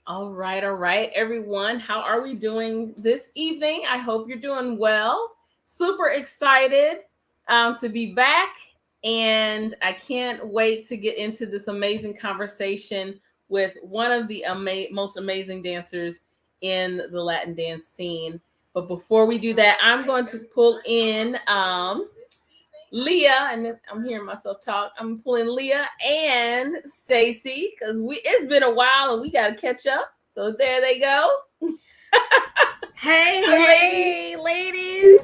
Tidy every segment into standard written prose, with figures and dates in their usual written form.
All right, everyone. How are we doing this evening? I hope you're doing well. Super excited to be back, and I can't wait to get into this amazing conversation with one of the most amazing dancers in the Latin dance scene. But before we do that, I'm going to pull in Leah, and I'm hearing myself talk. I'm pulling Leah and Stacy because it's been a while and we got to catch up. So there they go. Hey, Hi, ladies.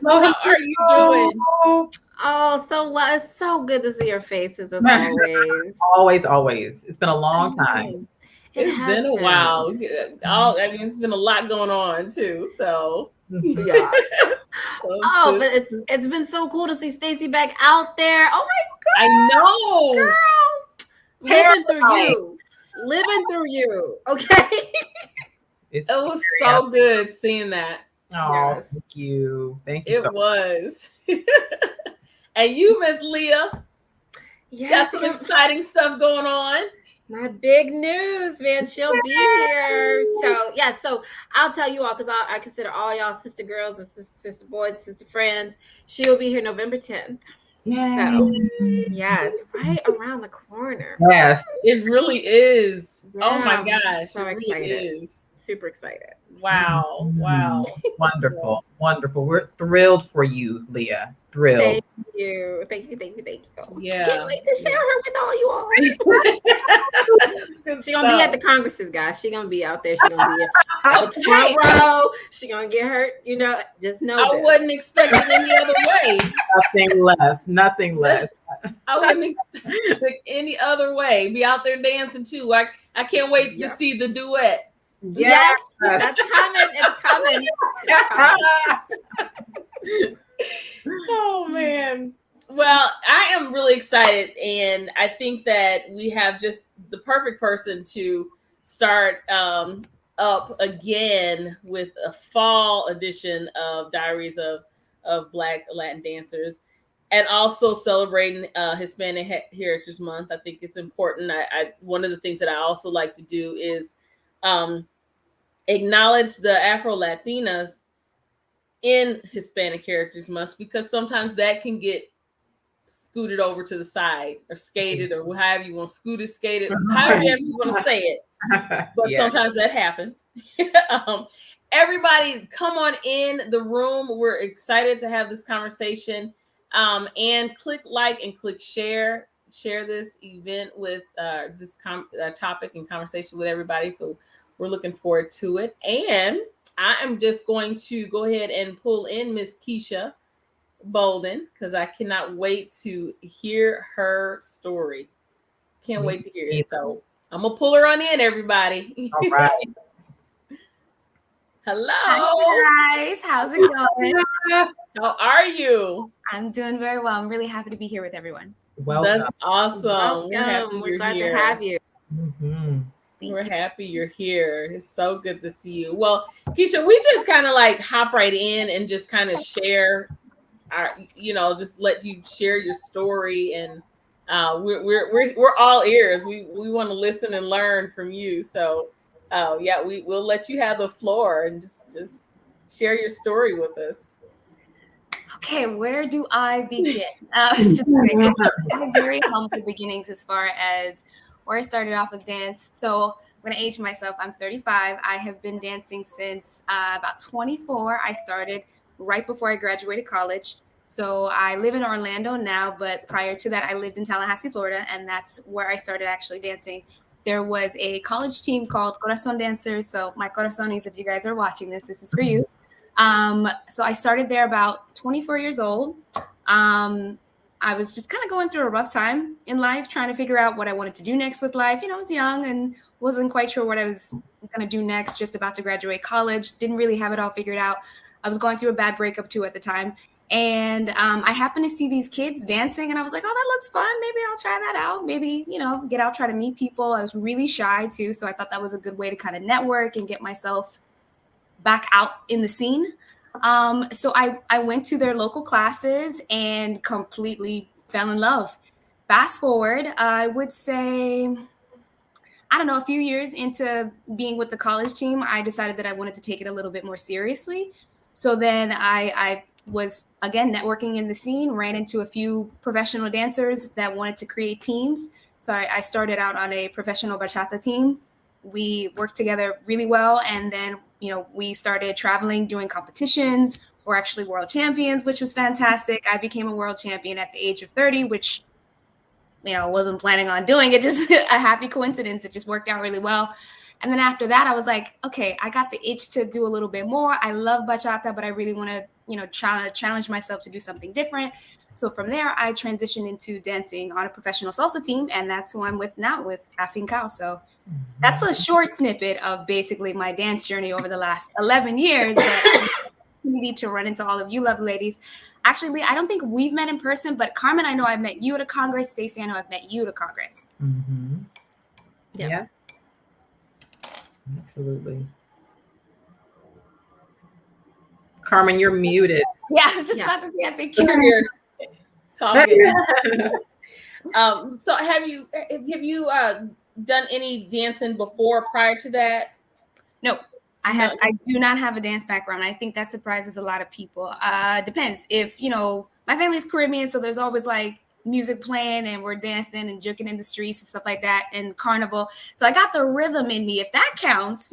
how are you doing? Oh, so well. It's so good to see your faces as always. Always, always. It's been a I long time. know. It It's has been a been. while. It's been a lot going on too. So, Mhm. Yeah. Oh, so but it's been so cool to see Stacy back out there. Oh I my know. girl. Living through Terrifying. you. Living through you. Okay. It's It was scary. so good seeing that. Oh, Yes. thank you. Thank you so It was. And you, Miss Leah, got Yes, some exciting stuff going on. my big news, man. She'll be here. So yeah, so I'll tell you all because I consider all y'all sister girls and sister boys, sister friends. She'll be here November 10th. Yay. So yes, right around the corner. Yes. It really is. Oh my Yeah, I'm gosh, so it really excited. is. Super excited. Wow, Mhm. wow. Yeah. Wonderful. Wonderful. We're thrilled for you, Leah. Thrilled. Thank you. Thank you. Thank you. Thank you. Can't Yeah. wait to share Yeah. her with all you all. That's good She gonna be at stuff. the congresses, guys. She gonna be out there. She gonna be at the front Hey, row. She gonna get hurt. Just know I this. wouldn't expect it any other way. Nothing less. Nothing less. I wouldn't expect it any other way. Be out there dancing too. I can't wait to Yeah. see the duet. Yes. Yes, that's coming. It's coming. It's coming. Oh man. Well, I am really excited, and I think that we have just the perfect person to start up again with a fall edition of Diaries of Black Latin Dancers, and also celebrating Hispanic Heritage Month. I think it's important. I one of the things that I also like to do is um, acknowledge the Afro Latinas in Hispanic Heritage Month because sometimes that can get scooted over to the side or skated or however you want skated, however you want to say it. But Yeah. sometimes that happens. um, Everybody, come on in the room. We're excited to have this conversation. And click like and click share. Share this event with this topic and conversation with everybody. So we're looking forward to it. And I am just going to go ahead and pull in Miss Keisha Bolden because I cannot wait to hear her story. Can't Me wait to hear it. either. So I'm gonna pull her on in, everybody. All right. Hello, Hi guys, how's it going? how are you? I'm doing very well. I'm really happy to be here with everyone. Welcome. That's awesome. We're happy Welcome. We're you're glad to here. have you. Mhm. Thank We're you. happy you're here. It's so good to see you. Well, Keisha, we just kind of like hop right in and just kind of share our, just let you share your story, and we're all ears. We want to listen and learn from you. So, yeah, we'll let you have the floor and just share your story with us. Okay, where do I begin? Just kidding. It's very humble beginnings as far as where I started off with dance. So when I age myself, I'm 35. I have been dancing since about 24. I started right before I graduated college. So I live in Orlando now, but prior to that, I lived in Tallahassee, Florida, and that's where I started actually dancing. There was a college team called Corazon Dancers. So my Corazones, if you guys are watching this is for you. So I started there about 24 years old. I was just kind of going through a rough time in life, trying to figure out what I wanted to do next with life. I was young and wasn't quite sure what I was going to do next, just about to graduate college. Didn't really have it all figured out. I was going through a bad breakup too at the time. And I happened to see these kids dancing, and I was like, oh, that looks fun. Maybe I'll try that out. Maybe, get out, try to meet people. I was really shy too. So I thought that was a good way to kind of network and get myself back out in the scene. So I went to their local classes and completely fell in love. Fast forward, I would say I don't know, a few years into being with the college team, I decided that I wanted to take it a little bit more seriously. So then I was again networking in the scene, ran into a few professional dancers that wanted to create teams. So I started out on a professional bachata team. We worked together really well, and then we started traveling, doing competitions. We're actually world champions, which was fantastic. I became a world champion at the age of 30, which wasn't planning on doing it. Just a happy coincidence. It just worked out really well. And then after that, I was like, okay, I got the itch to do a little bit more. I love bachata, but I really want to, challenge myself to do something different. So from there, I transitioned into dancing on a professional salsa team, and that's who I'm with now, with Afro. So that's a short snippet of basically my dance journey over the last 11 years. But need to run into all of you lovely ladies. Actually, I don't think we've met in person, but Carmen, I know I've met you at a Congress. Stacey, I know I've met you at a Congress. Mm-hmm. Yep. Yeah. Absolutely. Carmen, you're muted. Yeah, I was just about to say, I think you're Here talking. So have you done any dancing before prior to that? No, I do not have a dance background. I think that surprises a lot of people. Depends. If my family's Caribbean, so there's always like music playing and we're dancing and juking in the streets and stuff like that, and carnival. So I got the rhythm in me. If that counts,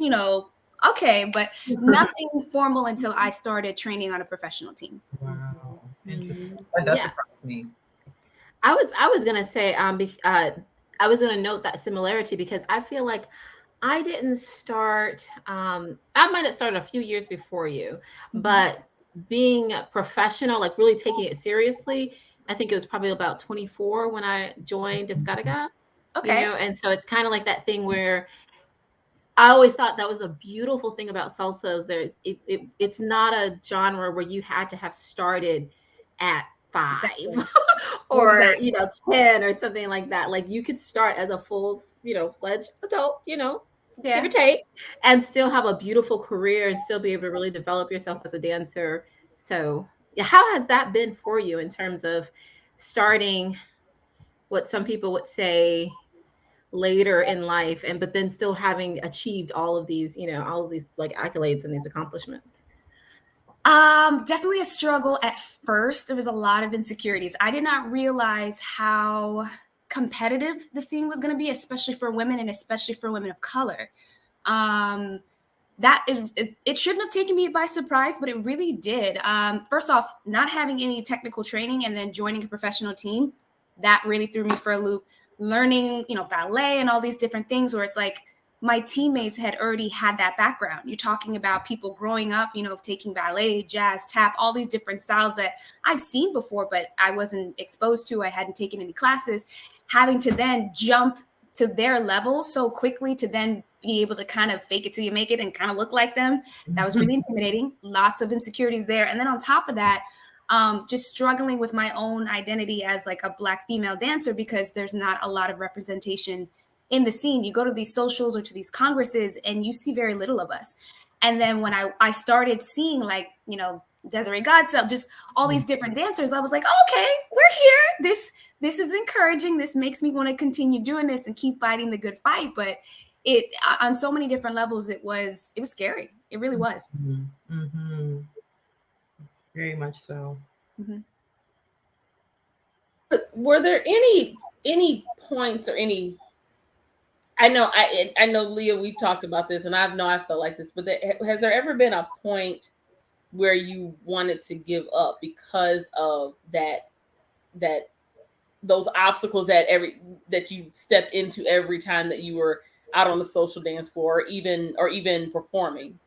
okay, but nothing formal until I started training on a professional team. Wow, interesting. That does surprise me. I was gonna say I was gonna note that similarity because I feel like I didn't start. I might have started a few years before you, but being professional, like really taking it seriously, I think it was probably about 24 when I joined Discadaga. Okay. And so it's kind of like that thing where I always thought that was a beautiful thing about salsa is that it's not a genre where you had to have started at 5 Exactly. or 10 or something like that. Like you could start as a full fledged adult, give or take, and still have a beautiful career and still be able to really develop yourself as a dancer. So how has that been for you in terms of starting what some people would say later in life but then still having achieved all of these like accolades and these accomplishments? Definitely a struggle at first. There was a lot of insecurities. I did not realize how competitive the scene was going to be, especially for women and especially for women of color. That is, it shouldn't have taken me by surprise, but it really did. First off, not having any technical training and then joining a professional team, that really threw me for a loop. Learning, ballet and all these different things where it's like my teammates had already had that background. You're talking about people growing up, taking ballet, jazz, tap, all these different styles that I've seen before, but I wasn't exposed to. I hadn't taken any classes. Having to then jump to their level so quickly to then be able to kind of fake it till you make it and kind of look like them. That was really intimidating. Lots of insecurities there. And then on top of that, just struggling with my own identity as like a Black female dancer because there's not a lot of representation in the scene. You go to these socials or to these congresses and you see very little of us. And then when I started seeing like, Desiree Godsell, just all these different dancers, I was like, oh, okay, we're here. This is encouraging. This makes me want to continue doing this and keep fighting the good fight. But it on so many different levels, it was scary. It really was. Mm-hmm. Very much so. Mm-hmm. But were there any points or any? I know, Leah, we've talked about this, and I felt like this, but has there ever been a point where you wanted to give up because of those obstacles that you stepped into every time that you were out on the social dance floor, or even performing?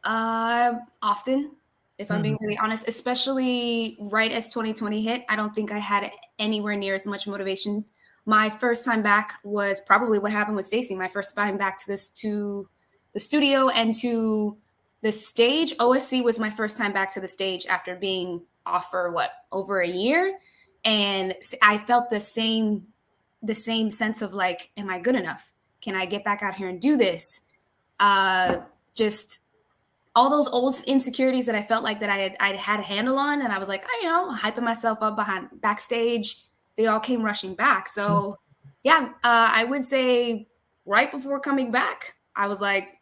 Often, if I'm being really honest, especially right as 2020 hit, I don't think I had anywhere near as much motivation. My first time back was probably what happened with Stacey. My first time back to the studio and to the stage. OSC was my first time back to the stage after being off for over a year. And I felt the same sense of like, am I good enough? Can I get back out here and do this? Just all those old insecurities that I felt like that I had a handle on. And I was like, hyping myself up backstage. They all came rushing back. So yeah, I would say right before coming back, I was like,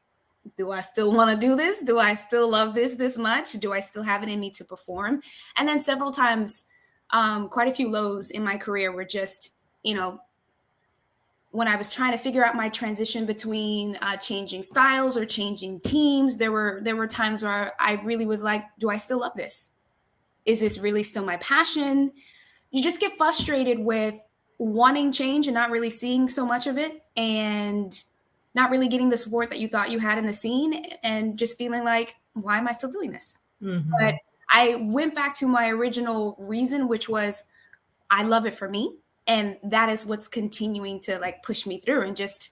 do I still want to do this? Do I still love this much? Do I still have it in me to perform? And then several times, quite a few lows in my career were just, when I was trying to figure out my transition between changing styles or changing teams, there were times where I really was like, do I still love this? Is this really still my passion? You just get frustrated with wanting change and not really seeing so much of it, and not really getting the support that you thought you had in the scene, and just feeling like, why am I still doing this? Mm-hmm. But I went back to my original reason, which was I love it for me. And that is what's continuing to like push me through. And just,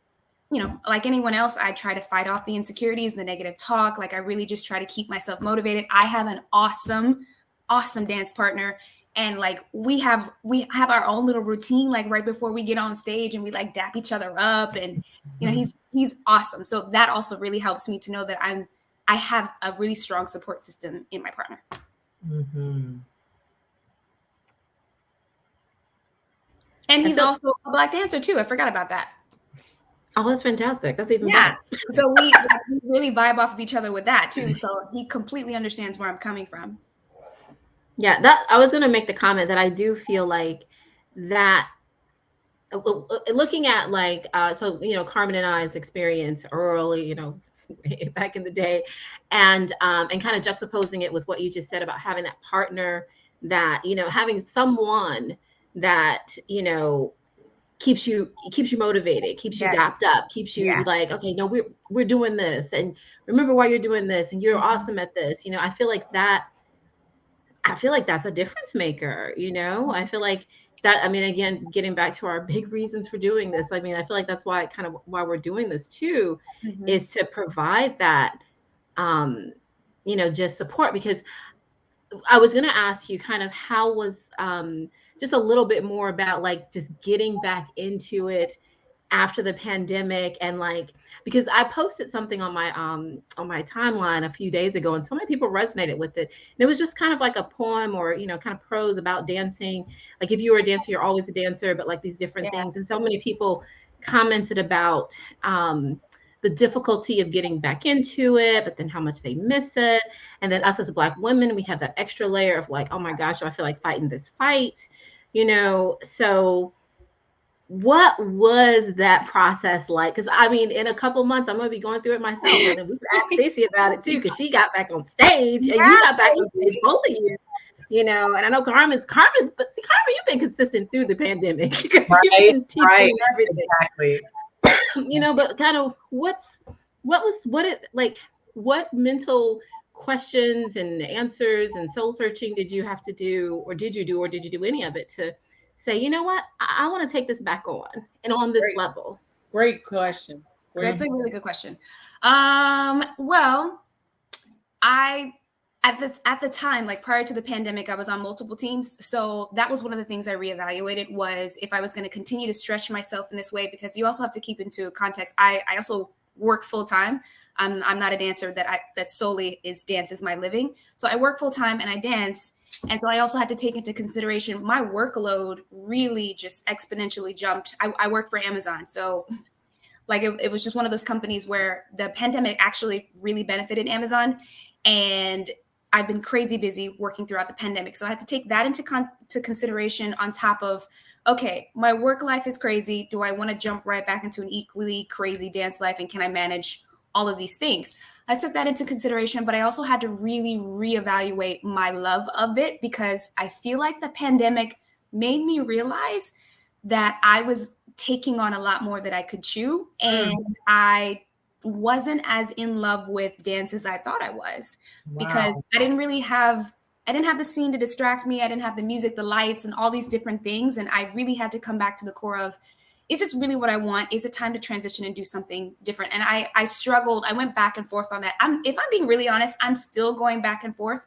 like anyone else, I try to fight off the insecurities, the negative talk. Like I really just try to keep myself motivated. I have an awesome dance partner. And like we have our own little routine, like right before we get on stage, and we like dap each other up. And he's awesome. So that also really helps me to know that I have a really strong support system in my partner. Mm-hmm. And he's also a Black dancer too. I forgot about that. Oh, that's fantastic. That's even better. So we really vibe off of each other with that too. So he completely understands where I'm coming from. Yeah, that I was going to make the comment that I do feel like that looking at like, so, Carmen and I's experience early, back in the day, and kind of juxtaposing it with what you just said about having that partner that, having someone that, keeps you motivated, keeps you dapped up, keeps you like, okay, no, we're doing this, and remember why you're doing this, and you're awesome at this. I feel like that's a difference maker. I feel like that, again, getting back to our big reasons for doing this, I feel like that's why we're doing this too, is to provide that, just support. Because I was going to ask you kind of how was, just a little bit more about like just getting back into it after the pandemic, and like, because I posted something on my timeline a few days ago, and so many people resonated with it. And it was just kind of like a poem, or kind of prose about dancing. Like if you were a dancer, you're always a dancer, but like these different things. And so many people commented about the difficulty of getting back into it, but then how much they miss it. And then us as Black women, we have that extra layer of like, oh my gosh, I feel like fighting this fight, so what was that process like? Because in a couple months, I'm going to be going through it myself. And we could ask Stacey about it too, because she got back on stage, and you got back on stage, both of you. And I know Carmen's, but see, Carmen, you've been consistent through the pandemic, because you've been teaching everything. Exactly. But kind of what mental questions and answers and soul searching did you have to do, or did you do any of it to say, you know what, I want to take this back on, and on this level? Great question. That's a really good question. Well, at the time, like prior to the pandemic, I was on multiple teams. So that was one of the things I reevaluated, was if I was going to continue to stretch myself in this way, because you also have to keep into context. I also work full time. I'm not a dancer that solely is dance is my living. So I work full time and I dance. And so I also had to take into consideration my workload really just exponentially jumped. I work for Amazon. So like it was just one of those companies where the pandemic actually really benefited Amazon. And I've been crazy busy working throughout the pandemic. So I had to take that into consideration on top of, okay, my work life is crazy. Do I want to jump right back into an equally crazy dance life? And can I manage all of these things? I took that into consideration, but I also had to really reevaluate my love of it, because I feel like the pandemic made me realize that I was taking on a lot more that I could chew. And I wasn't as in love with dance as I thought I was, because I didn't have the scene to distract me. I didn't have the music, the lights, and all these different things. And I really had to come back to the core of, is this really what I want? Is it time to transition and do something different? And I struggled. I went back and forth on that. If I'm being really honest, I'm still going back and forth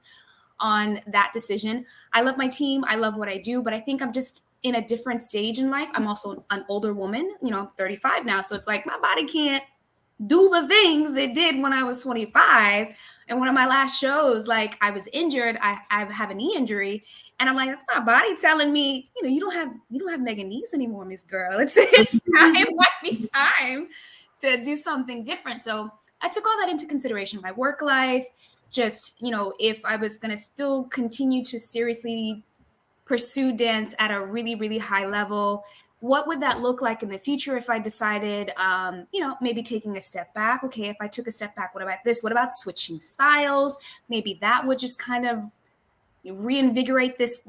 on that decision. I love my team. I love what I do, but I think I'm just in a different stage in life. I'm also an older woman, I'm 35 now. So it's like my body can't do the things it did when I was 25. And one of my last shows, like I was injured. I have a knee injury, and I'm like, that's my body telling me, you don't have mega knees anymore, Miss Girl. It's time, might be time to do something different. So I took all that into consideration, my work life, just, if I was going to still continue to seriously pursue dance at a really, really high level, what would that look like in the future if I decided, maybe taking a step back? Okay, if I took a step back, what about this? What about switching styles? Maybe that would just kind of reinvigorate this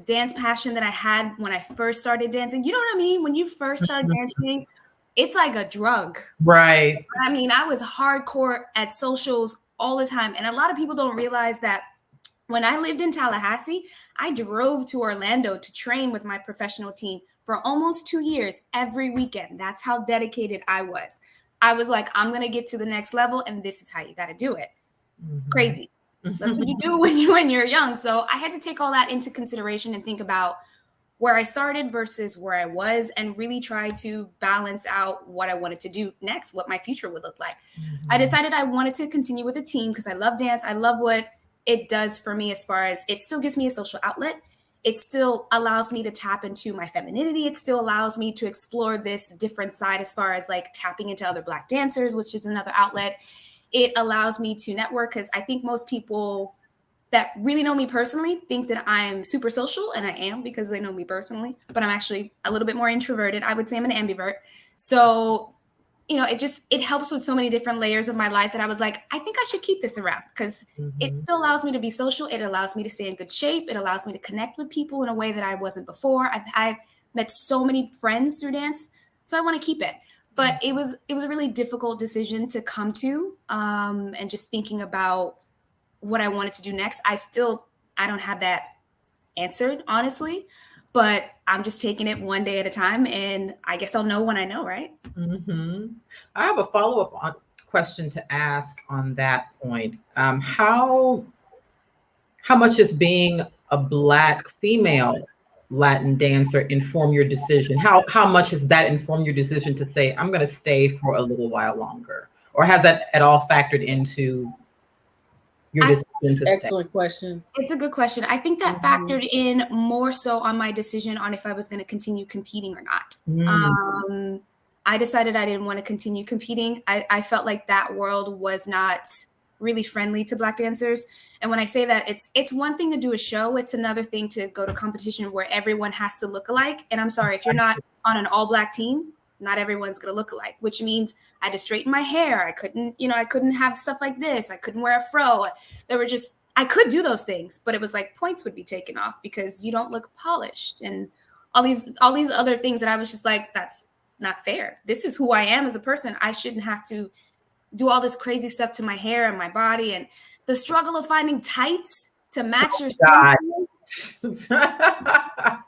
dance passion that I had when I first started dancing. You know what I mean? When you first start dancing, it's like a drug. Right. I mean, I was hardcore at socials all the time. And a lot of people don't realize that when I lived in Tallahassee, I drove to Orlando to train with my professional team for almost 2 years every weekend. That's how dedicated I was. I was like, I'm going to get to the next level, and this is how you got to do it. Crazy. That's what you do when you're young. So I had to take all that into consideration and think about where I started versus where I was, and really try to balance out what I wanted to do next, what my future would look like. I decided I wanted to continue with a team because I love dance. I love what it does for me, as far as it still gives me a social outlet. It still allows me to tap into my femininity. It still allows me to explore this different side, as far as like tapping into other Black dancers, which is another outlet. It allows me to network, because I think most people that really know me personally think that I'm super social, and I am, because they know me personally, but I'm actually a little bit more introverted. I would say I'm an ambivert. So, it helps with so many different layers of my life that I was like, I think I should keep this around, because it still allows me to be social. It allows me to stay in good shape. It allows me to connect with people in a way that I wasn't before. I've met so many friends through dance, so I want to keep it. But it was a really difficult decision to come to, and just thinking about what I wanted to do next. I don't have that answered, honestly, but I'm just taking it one day at a time, and I guess I'll know when I know, right? I have a follow-up question to ask on that point. How much is being a Black female Latin dancer inform your decision? How much has that informed your decision to say, I'm going to stay for a little while longer? Or has that at all factored into your decision to stay? Excellent question. It's a good question. I think that factored in more so on my decision on if I was going to continue competing or not. I decided I didn't want to continue competing. I felt like that world was not really friendly to Black dancers. And when I say that, it's one thing to do a show. It's another thing to go to competition where everyone has to look alike. And I'm sorry, if you're not on an all Black team, not everyone's going to look alike, which means I had to straighten my hair. I couldn't have stuff like this. I couldn't wear a fro. I could do those things, but it was like points would be taken off because you don't look polished, and all these other things that I was just like, that's not fair. This is who I am as a person. I shouldn't have to do all this crazy stuff to my hair and my body, and the struggle of finding tights to match your skin tone.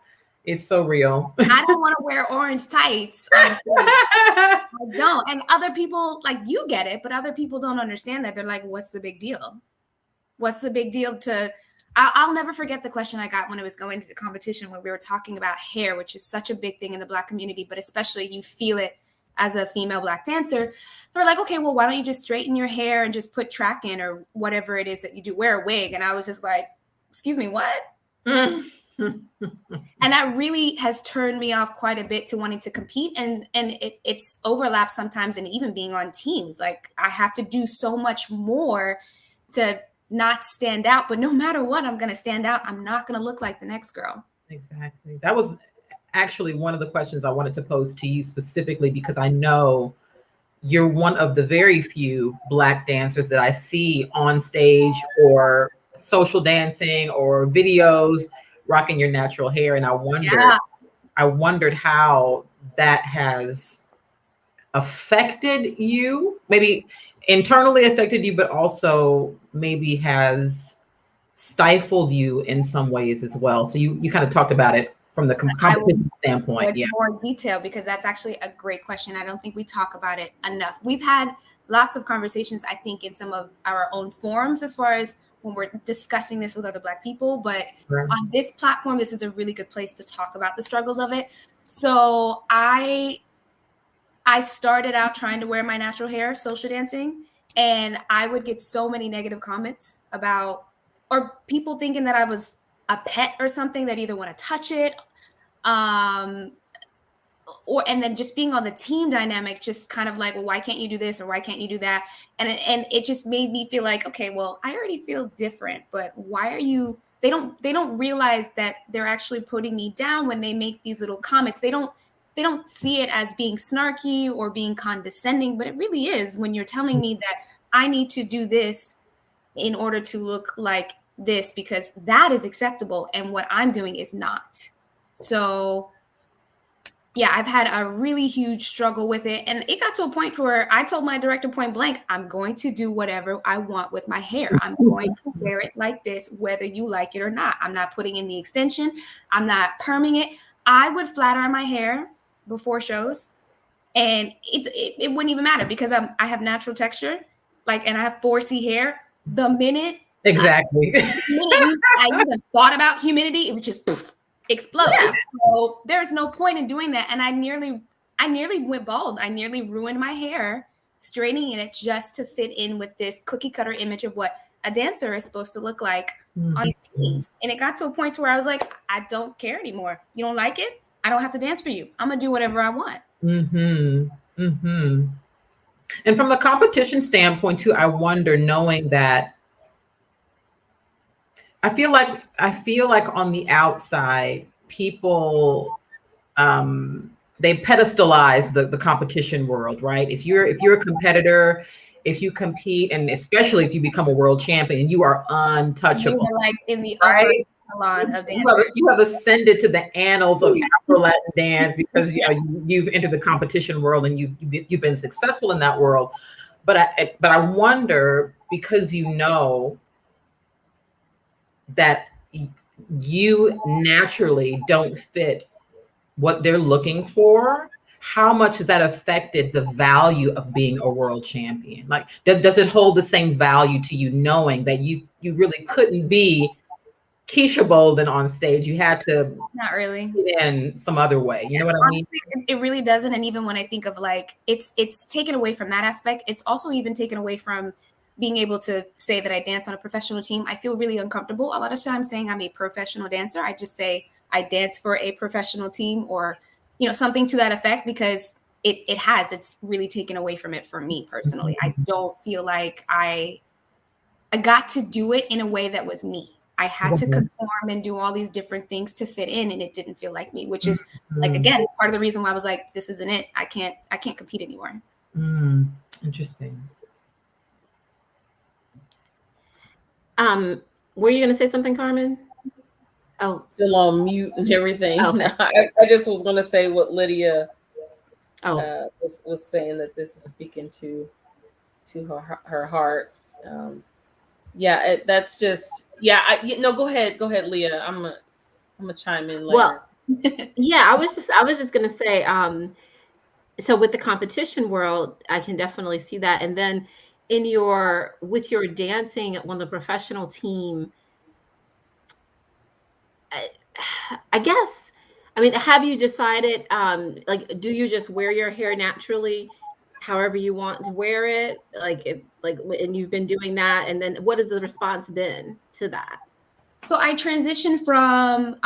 It's so real. I don't want to wear orange tights. Honestly. I don't. And other people, like, you get it, but other people don't understand that. They're like, what's the big deal? What's the big deal to... I'll never forget the question I got when I was going to the competition, when we were talking about hair, which is such a big thing in the Black community, but especially you feel it as a female Black dancer. They're like, okay, well, why don't you just straighten your hair and just put track in, or whatever it is that you do, wear a wig. And I was just like, excuse me, what? And that really has turned me off quite a bit to wanting to compete. And it's overlapped sometimes, and even being on teams. Like, I have to do so much more to not stand out, but no matter what, I'm going to stand out. I'm not going to look like the next girl. Exactly. That was actually one of the questions I wanted to pose to you specifically, because I know you're one of the very few Black dancers that I see on stage or social dancing or videos rocking your natural hair. And I wondered how that has affected you, maybe internally affected you, but also maybe has stifled you in some ways as well. So you kind of talked about it from the competition standpoint. Yeah, more detail, because that's actually a great question. I don't think we talk about it enough. We've had lots of conversations, I think, in some of our own forums, as far as when we're discussing this with other Black people, but on this platform, this is a really good place to talk about the struggles of it. So I started out trying to wear my natural hair, social dancing, and I would get so many negative comments about, or people thinking that I was a pet or something, that either want to touch it. and then just being on the team dynamic, just kind of like, well, why can't you do this or why can't you do that? And it just made me feel like, okay, well, I already feel different, but why are you? They don't realize that they're actually putting me down when they make these little comments. They don't see it as being snarky or being condescending, but it really is when you're telling me that I need to do this in order to look like this because that is acceptable and what I'm doing is not. So yeah, I've had a really huge struggle with it. And it got to a point where I told my director point blank, I'm going to do whatever I want with my hair. I'm going to wear it like this, whether you like it or not. I'm not putting in the extension. I'm not perming it. I would flat iron my hair before shows and it wouldn't even matter because I have natural texture, and I have 4C hair. The minute exactly, I even thought about humidity, it was just poof, explode. Yeah. So there's no point in doing that. And I nearly went bald. I nearly ruined my hair straightening it just to fit in with this cookie cutter image of what a dancer is supposed to look like on these teams. And it got to a point where I was like, I don't care anymore. You don't like it? I don't have to dance for you. I'm gonna do whatever I want. And from a competition standpoint too, I wonder, knowing that I feel like on the outside, people they pedestalize the competition world, right? If you're a competitor, if you compete, and especially if you become a world champion, you are untouchable. You're like in the upper echelon of dance. You have ascended to the annals of Afro Latin dance because you've entered the competition world and you've been successful in that world. But I wonder, because you know that you naturally don't fit what they're looking for, how much has that affected the value of being a world champion? Like, does it hold the same value to you knowing that you really couldn't be Keisha Bolden on stage? You had to not really in some other way. You know what I mean? It really doesn't. And even when I think of it's taken away from that aspect, it's also even taken away from being able to say that I dance on a professional team. I feel really uncomfortable a lot of times saying I'm a professional dancer. I just say I dance for a professional team or, something to that effect, because it's really taken away from it for me personally. I don't feel like I got to do it in a way that was me. I had to conform and do all these different things to fit in, and it didn't feel like me, which is again, part of the reason why I was like, this isn't it. I can't compete anymore. Interesting. Were you going to say something, Carmen? Oh, still on mute and everything. Okay. No, I just was going to say what Lydia was saying, that this is speaking to her heart. That's just go ahead, Leah. I'm gonna chime in later. Well, I was just gonna say, so with the competition world, I can definitely see that. And then with your dancing on the professional team, I guess, have you decided, do you just wear your hair naturally however you want to wear it, and you've been doing that, and then what has the response been to that? So I transitioned from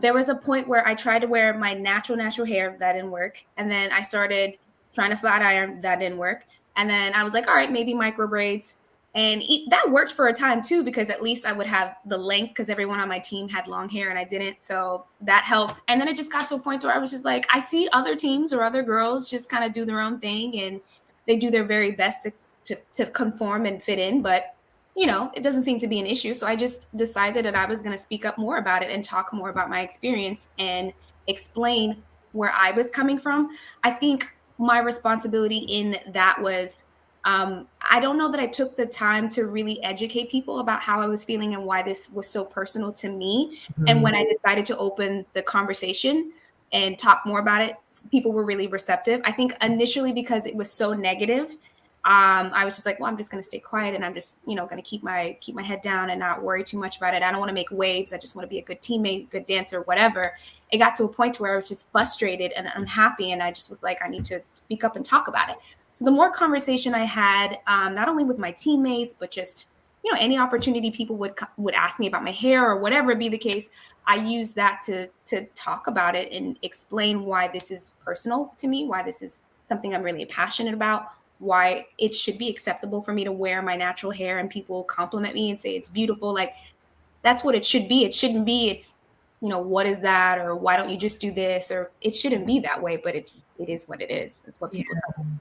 there was a point where I tried to wear my natural hair, that didn't work, and then I started trying to flat iron, that didn't work, and then I was like, all right, maybe micro braids, and that worked for a time too, because at least I would have the length, because everyone on my team had long hair and I didn't, so that helped. And then it just got to a point where I was just like, I see other teams or other girls just kind of do their own thing and they do their very best to conform and fit in, but it doesn't seem to be an issue. So I just decided that I was going to speak up more about it and talk more about my experience and explain where I was coming from. I think my responsibility in that was, I don't know that I took the time to really educate people about how I was feeling and why this was so personal to me. And when I decided to open the conversation and talk more about it, people were really receptive. I think initially because it was so negative, I was just like, well, I'm just going to stay quiet and I'm just, going to keep my head down and not worry too much about it. I don't want to make waves. I just want to be a good teammate, good dancer, whatever. It got to a point where I was just frustrated and unhappy. And I just was like, I need to speak up and talk about it. So the more conversation I had, not only with my teammates, but just any opportunity people would ask me about my hair or whatever be the case, I use that to talk about it and explain why this is personal to me, why this is something I'm really passionate about, why it should be acceptable for me to wear my natural hair and people compliment me and say it's beautiful. Like, that's what it should be. It shouldn't be it's, what is that, or why don't you just do this, or it shouldn't be that way, but it is what it is. It's what people tell me.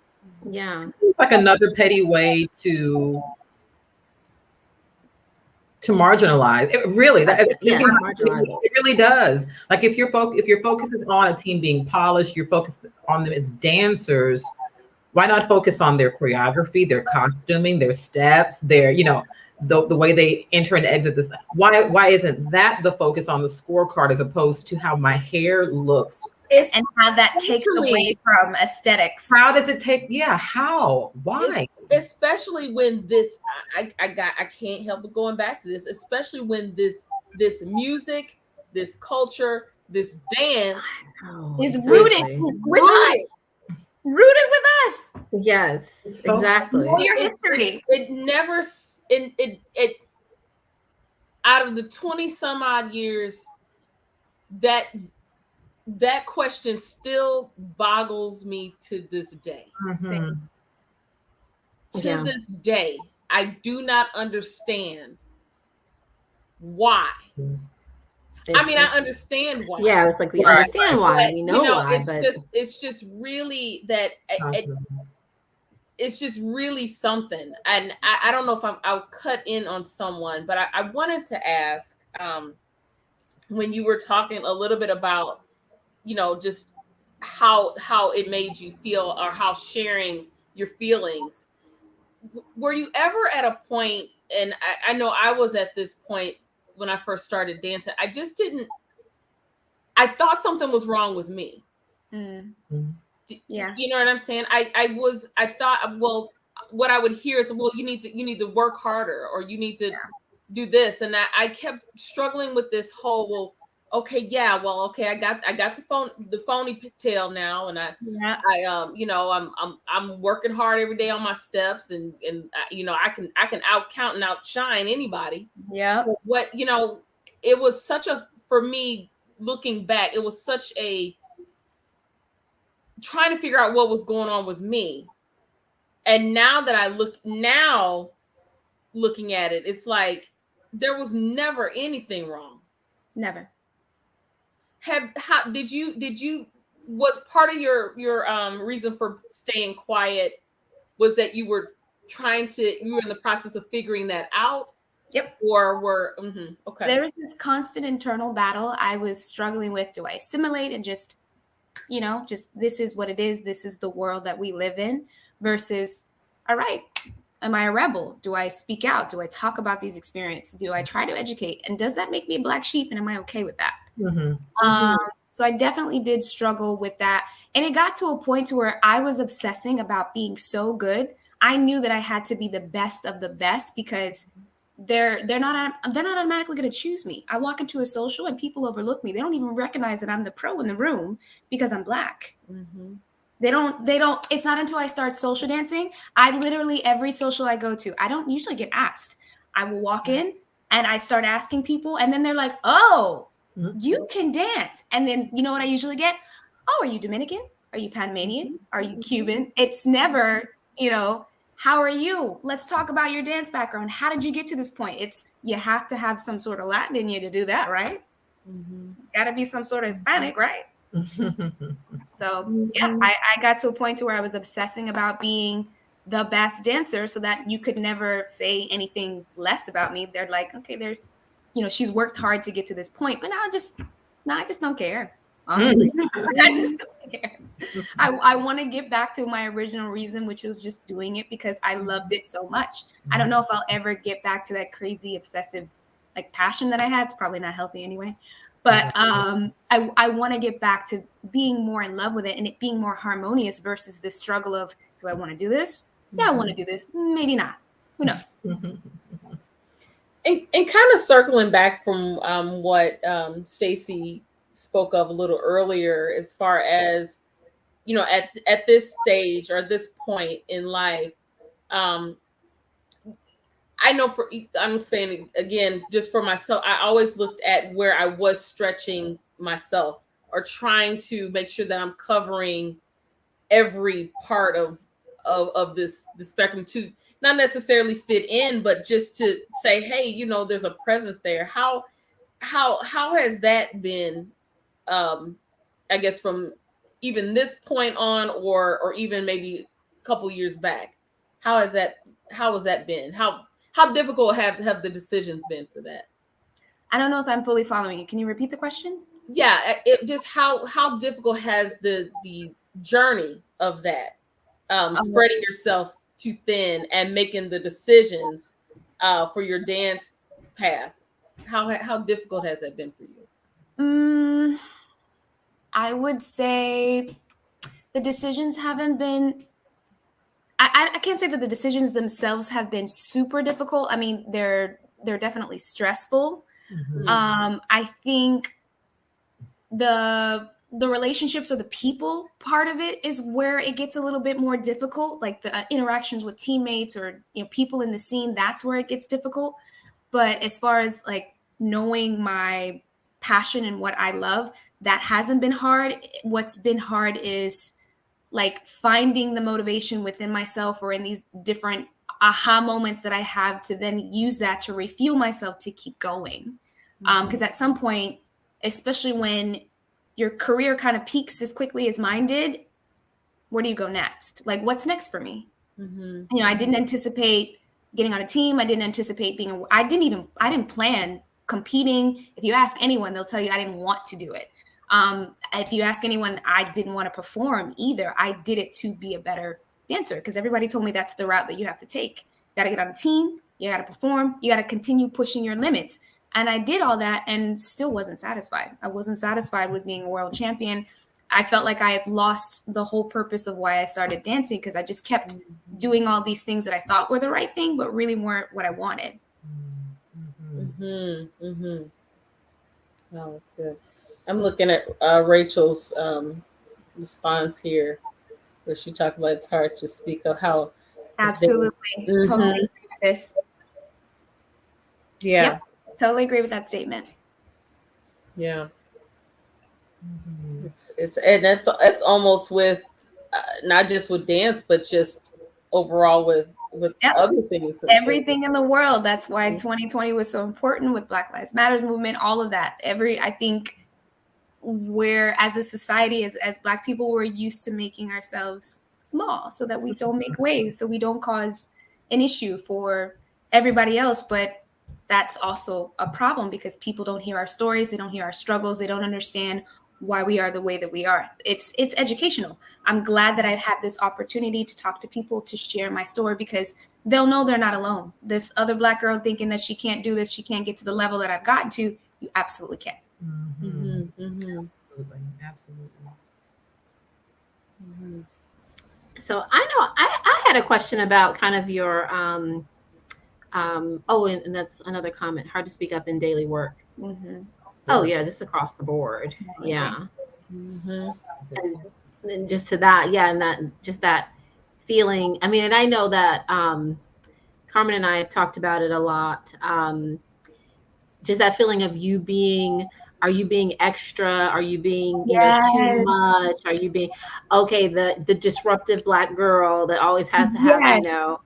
Yeah. It's like another petty way to marginalize. It really, marginalize. it really does. Like if your focus is on a team being polished, you're focused on them as dancers. Why not focus on their choreography, their costuming, their steps, their, the way they enter and exit this? Why isn't that the focus on the scorecard as opposed to how my hair looks? And how that takes away from aesthetics. How does it take? Yeah, how? Why? Especially when this, I can't help but going back to this. Especially when this music, this culture, this dance is rooted with us. Rooted with us. Yes, exactly. Know your history. It never. It out of the 20 some odd years, that question still boggles me to this day. Mm-hmm. To this day, I do not understand why. I mean, I understand why. Yeah, it's like we understand why. We know why, it's just really that it's just really something. And I don't know if I'll cut in on someone, but I wanted to ask, when you were talking a little bit about, just how it made you feel, or how sharing your feelings. Were you ever at a point, and I know I was at this point when I first started dancing, I thought something was wrong with me. Yeah. You know what I'm saying? I thought, well, what I would hear is, well, you need to work harder, or you need to do this. And I kept struggling with this whole, well, okay, I got the phony tail now, and I'm working hard every day on my steps, and I can out count and outshine anybody. Yeah. So it was such a, for me, looking back, it was such a trying to figure out what was going on with me. And now that looking at it, it's like there was never anything wrong. Never. Did you was part of your reason for staying quiet was that you were in the process of figuring that out? Yep. Or okay. There was this constant internal battle I was struggling with. Do I assimilate and just this is what it is, this is the world that we live in, versus, all right, am I a rebel? Do I speak out? Do I talk about these experiences? Do I try to educate? And does that make me a black sheep? And am I okay with that? So I definitely did struggle with that. And it got to a point to where I was obsessing about being so good. I knew that I had to be the best of the best, because they're not automatically going to choose me. I walk into a social and people overlook me. They don't even recognize that I'm the pro in the room because I'm black. Mm-hmm. They don't, it's not until I start social dancing. I literally, every social I go to, I don't usually get asked. I will walk in and I start asking people, and then they're like, oh, you can dance. And then, you know what I usually get? Oh, are you Dominican? Are you Panamanian? Are you Cuban? It's never, how are you? Let's talk about your dance background. How did you get to this point? You have to have some sort of Latin in you to do that, right? Mm-hmm. Got to be some sort of Hispanic, right? So yeah, I got to a point to where I was obsessing about being the best dancer, so that you could never say anything less about me. They're like, okay, there's, she's worked hard to get to this point, but now I just don't care. Honestly, I just don't care. I want to get back to my original reason, which was just doing it because I loved it so much. I don't know if I'll ever get back to that crazy obsessive passion that I had. It's probably not healthy anyway. But I want to get back to being more in love with it and it being more harmonious versus the struggle of, do I want to do this? Yeah, I want to do this. Maybe not. Who knows? And kind of circling back from what Stacey spoke of a little earlier, as far as, at this stage or this point in life, I know I'm saying again, just for myself, I always looked at where I was stretching myself or trying to make sure that I'm covering every part of this the spectrum to not necessarily fit in, but just to say, hey, there's a presence there. How has that been, I guess, from even this point on, or even maybe a couple years back? How has that been? How difficult have the decisions been for that? I don't know if I'm fully following you. Can you repeat the question? Yeah, it just how difficult has the journey of that, spreading yourself too thin and making the decisions for your dance path. How difficult has that been for you? I would say the decisions haven't been. I can't say that the decisions themselves have been super difficult. I mean, they're definitely stressful. I think the relationships or the people part of it is where it gets a little bit more difficult, like the interactions with teammates or people in the scene. That's where it gets difficult. But as far as like knowing my passion and what I love, that hasn't been hard. What's been hard is like finding the motivation within myself or in these different aha moments that I have to then use that to refuel myself to keep going. Because at some point, especially when your career kind of peaks as quickly as mine did, where do you go next? Like, what's next for me? I didn't anticipate getting on a team. I didn't anticipate being, I didn't plan competing. If you ask anyone, they'll tell you I didn't want to do it. If you ask anyone, I didn't want to perform either. I did it to be a better dancer because everybody told me that's the route that you have to take. You got to get on a team. You got to perform. You got to continue pushing your limits. And I did all that and still wasn't satisfied. I wasn't satisfied with being a world champion. I felt like I had lost the whole purpose of why I started dancing because I just kept doing all these things that I thought were the right thing, but really weren't what I wanted. Oh, that's good. I'm looking at Rachel's response here, where she talked about it's hard to speak of how. Absolutely. Totally agree with this. Yeah. Yep. Totally agree with that statement. Yeah. It's almost with not just with dance, but just overall with other things. Everything in the world. That's why 2020 was so important with Black Lives Matters movement, all of that. I think where as a society, as Black people, we're used to making ourselves small so that we don't make waves, so we don't cause an issue for everybody else. But that's also a problem because people don't hear our stories. They don't hear our struggles. They don't understand why we are the way that we are. It's educational. I'm glad that I've had this opportunity to talk to people, to share my story, because they'll know they're not alone. This other Black girl thinking that she can't do this, she can't get to the level that I've gotten to, you absolutely can. Absolutely. So I know I had a question about kind of your and that's another comment. Hard to speak up in daily work. Oh yeah, just across the board. Yeah. And just to that, and that feeling. I mean, and I know that Carmen and I have talked about it a lot. Just that feeling of you being. Are you being extra? Are you being, too much? Are you being the disruptive Black girl that always has to have, You're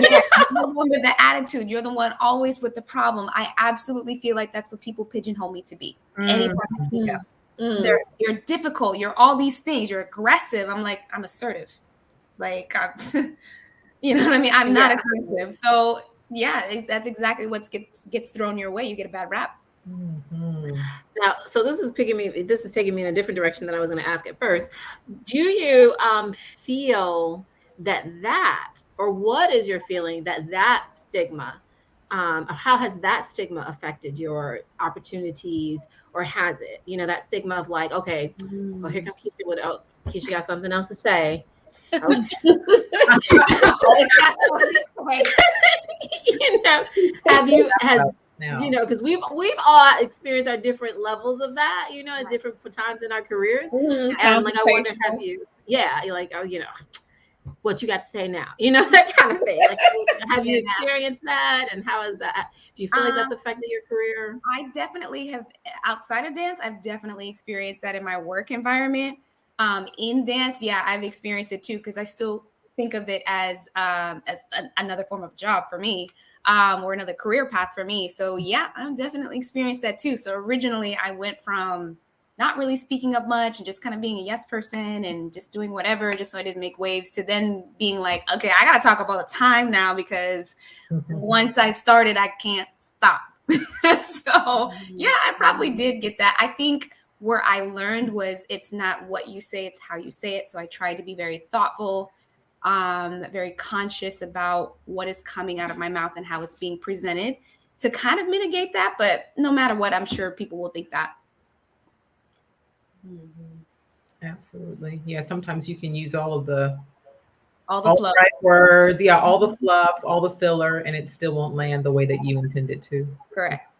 the one with the attitude. You're the one always with the problem. I absolutely feel like that's what people pigeonhole me to be. Anytime I speak up. You're difficult. You're all these things. You're aggressive. I'm like, I'm assertive. Like, you know what I mean? I'm not aggressive. So that's exactly what gets thrown your way. You get a bad rap. Now, so this is taking me in a different direction than I was going to ask at first. Do you feel that or what is your feeling that stigma, how has that stigma affected your opportunities, or has it, that stigma of like, okay, well, here comes Keisha Keisha got something else to say. Because we've all experienced our different levels of that, at different times in our careers. And like, I wonder, have you, what you got to say now, that kind of thing. Like, Have you experienced that? And how is that? Do you feel like that's affected your career? I definitely have, outside of dance, I've definitely experienced that in my work environment. In dance, yeah, I've experienced it too, because I still think of it as another form of job for me, or another career path for me. So yeah, I've definitely experienced that too. So originally I went from not really speaking up much and just kind of being a yes person and just doing whatever just so I didn't make waves, to then being like, okay, I got to talk up all the time now, because once I started, I can't stop. So yeah, I probably did get that. I think where I learned was it's not what you say, it's how you say it. So I tried to be very thoughtful, very conscious about what is coming out of my mouth and how it's being presented to kind of mitigate that. But no matter what, I'm sure people will think that. Absolutely. Yeah, sometimes you can use all the fluff. right words, all the fluff, all the filler, and it still won't land the way that you intended to. Correct.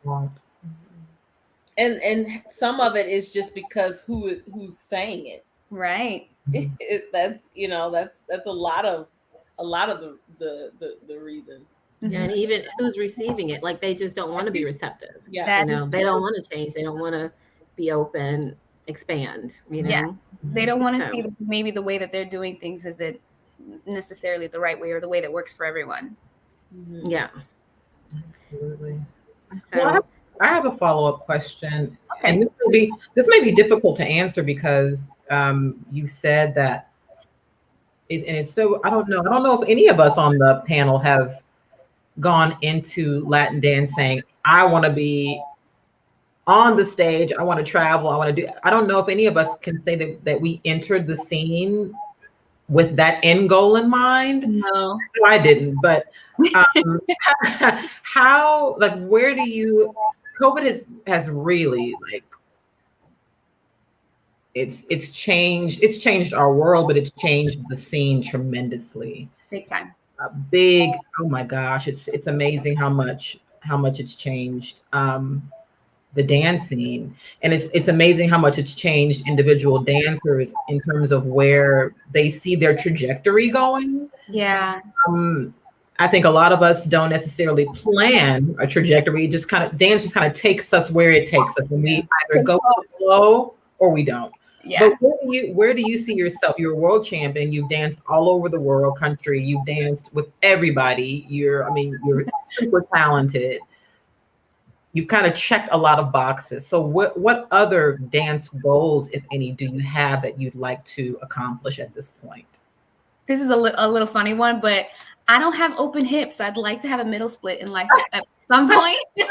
And some of it is just because who's saying it. Right. That's that's a lot of the reason. Yeah, and even who's receiving it, like they just don't want to be receptive. Yeah, they don't want to change. They don't want to be open, expand. Yeah, they don't want to see maybe the way that they're doing things isn't necessarily the right way or the way that works for everyone. Yeah, absolutely. So well, I have a follow-up question, and this may be difficult to answer because you said that, and it's so I don't know if any of us on the panel have gone into Latin dance saying, I want to be on the stage, I want to travel, I don't know if any of us can say that we entered the scene with that end goal in mind. No, I didn't, but how, like, where do you, COVID has really, like, it's changed our world, but it's changed the scene tremendously. Big time. Oh my gosh, it's amazing how much it's changed the dance scene, and it's amazing how much it's changed individual dancers in terms of where they see their trajectory going. Yeah. I think a lot of us don't necessarily plan a trajectory. Dance just kind of takes us where it takes us, and we either go with the flow or we don't. Yeah. But where do you see yourself? You're a world champion. You've danced all over the world country. You've danced with everybody. You're super talented. You've kind of checked a lot of boxes. So what other dance goals, if any, do you have that you'd like to accomplish at this point? This is a little funny one, but I don't have open hips. I'd like to have a middle split in life at some point. So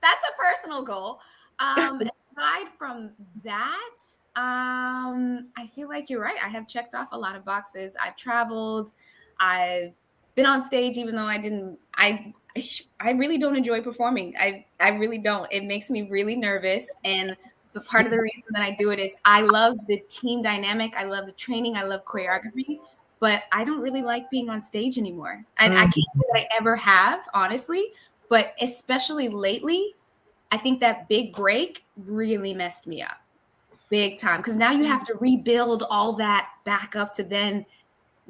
that's a personal goal. Aside from that, I feel like you're right. I have checked off a lot of boxes. I've traveled. I've been on stage, even though I really don't enjoy performing. I really don't. It makes me really nervous. And the part of the reason that I do it is I love the team dynamic. I love the training. I love choreography. But I don't really like being on stage anymore. And I can't say that I ever have, honestly. But especially lately, I think that big break really messed me up big time. Because now you have to rebuild all that back up to then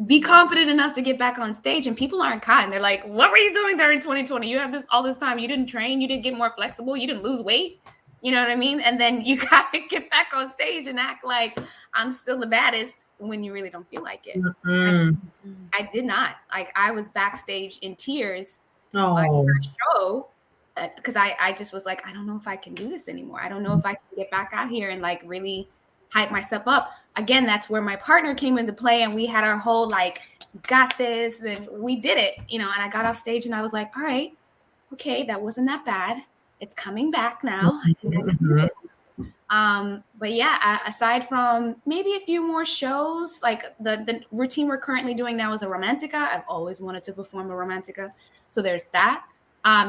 be confident enough to get back on stage, and people aren't kind. They're like, what were you doing during 2020? You have all this time. You didn't train. You didn't get more flexible. You didn't lose weight. You know what I mean? And then you got to get back on stage and act like I'm still the baddest when you really don't feel like it. I did not. Like, I was backstage in tears my first show because I just was like, I don't know if I can do this anymore. I don't know if I can get back out here and like really hype myself up. Again, that's where my partner came into play, and we had our whole like, got this, and we did it, and I got off stage and I was like, all right, okay, that wasn't that bad. It's coming back now. But yeah, aside from maybe a few more shows, like the routine we're currently doing now is a romantica. I've always wanted to perform a romantica, so there's that.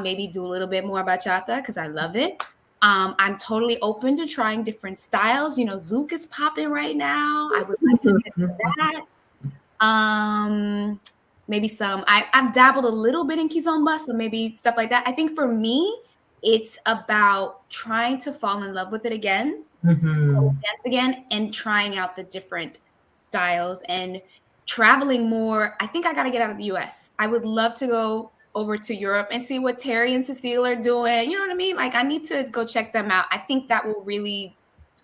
Maybe do a little bit more bachata because I love it. I'm totally open to trying different styles. Zouk is popping right now. I would like to get into that. Maybe I've dabbled a little bit in kizomba, so maybe stuff like that. I think for me, it's about trying to fall in love with it again, dance again, and trying out the different styles and traveling more. I think I got to get out of the US. I would love to go over to Europe and see what Terry and Cecile are doing. You know what I mean? Like, I need to go check them out. I think that will really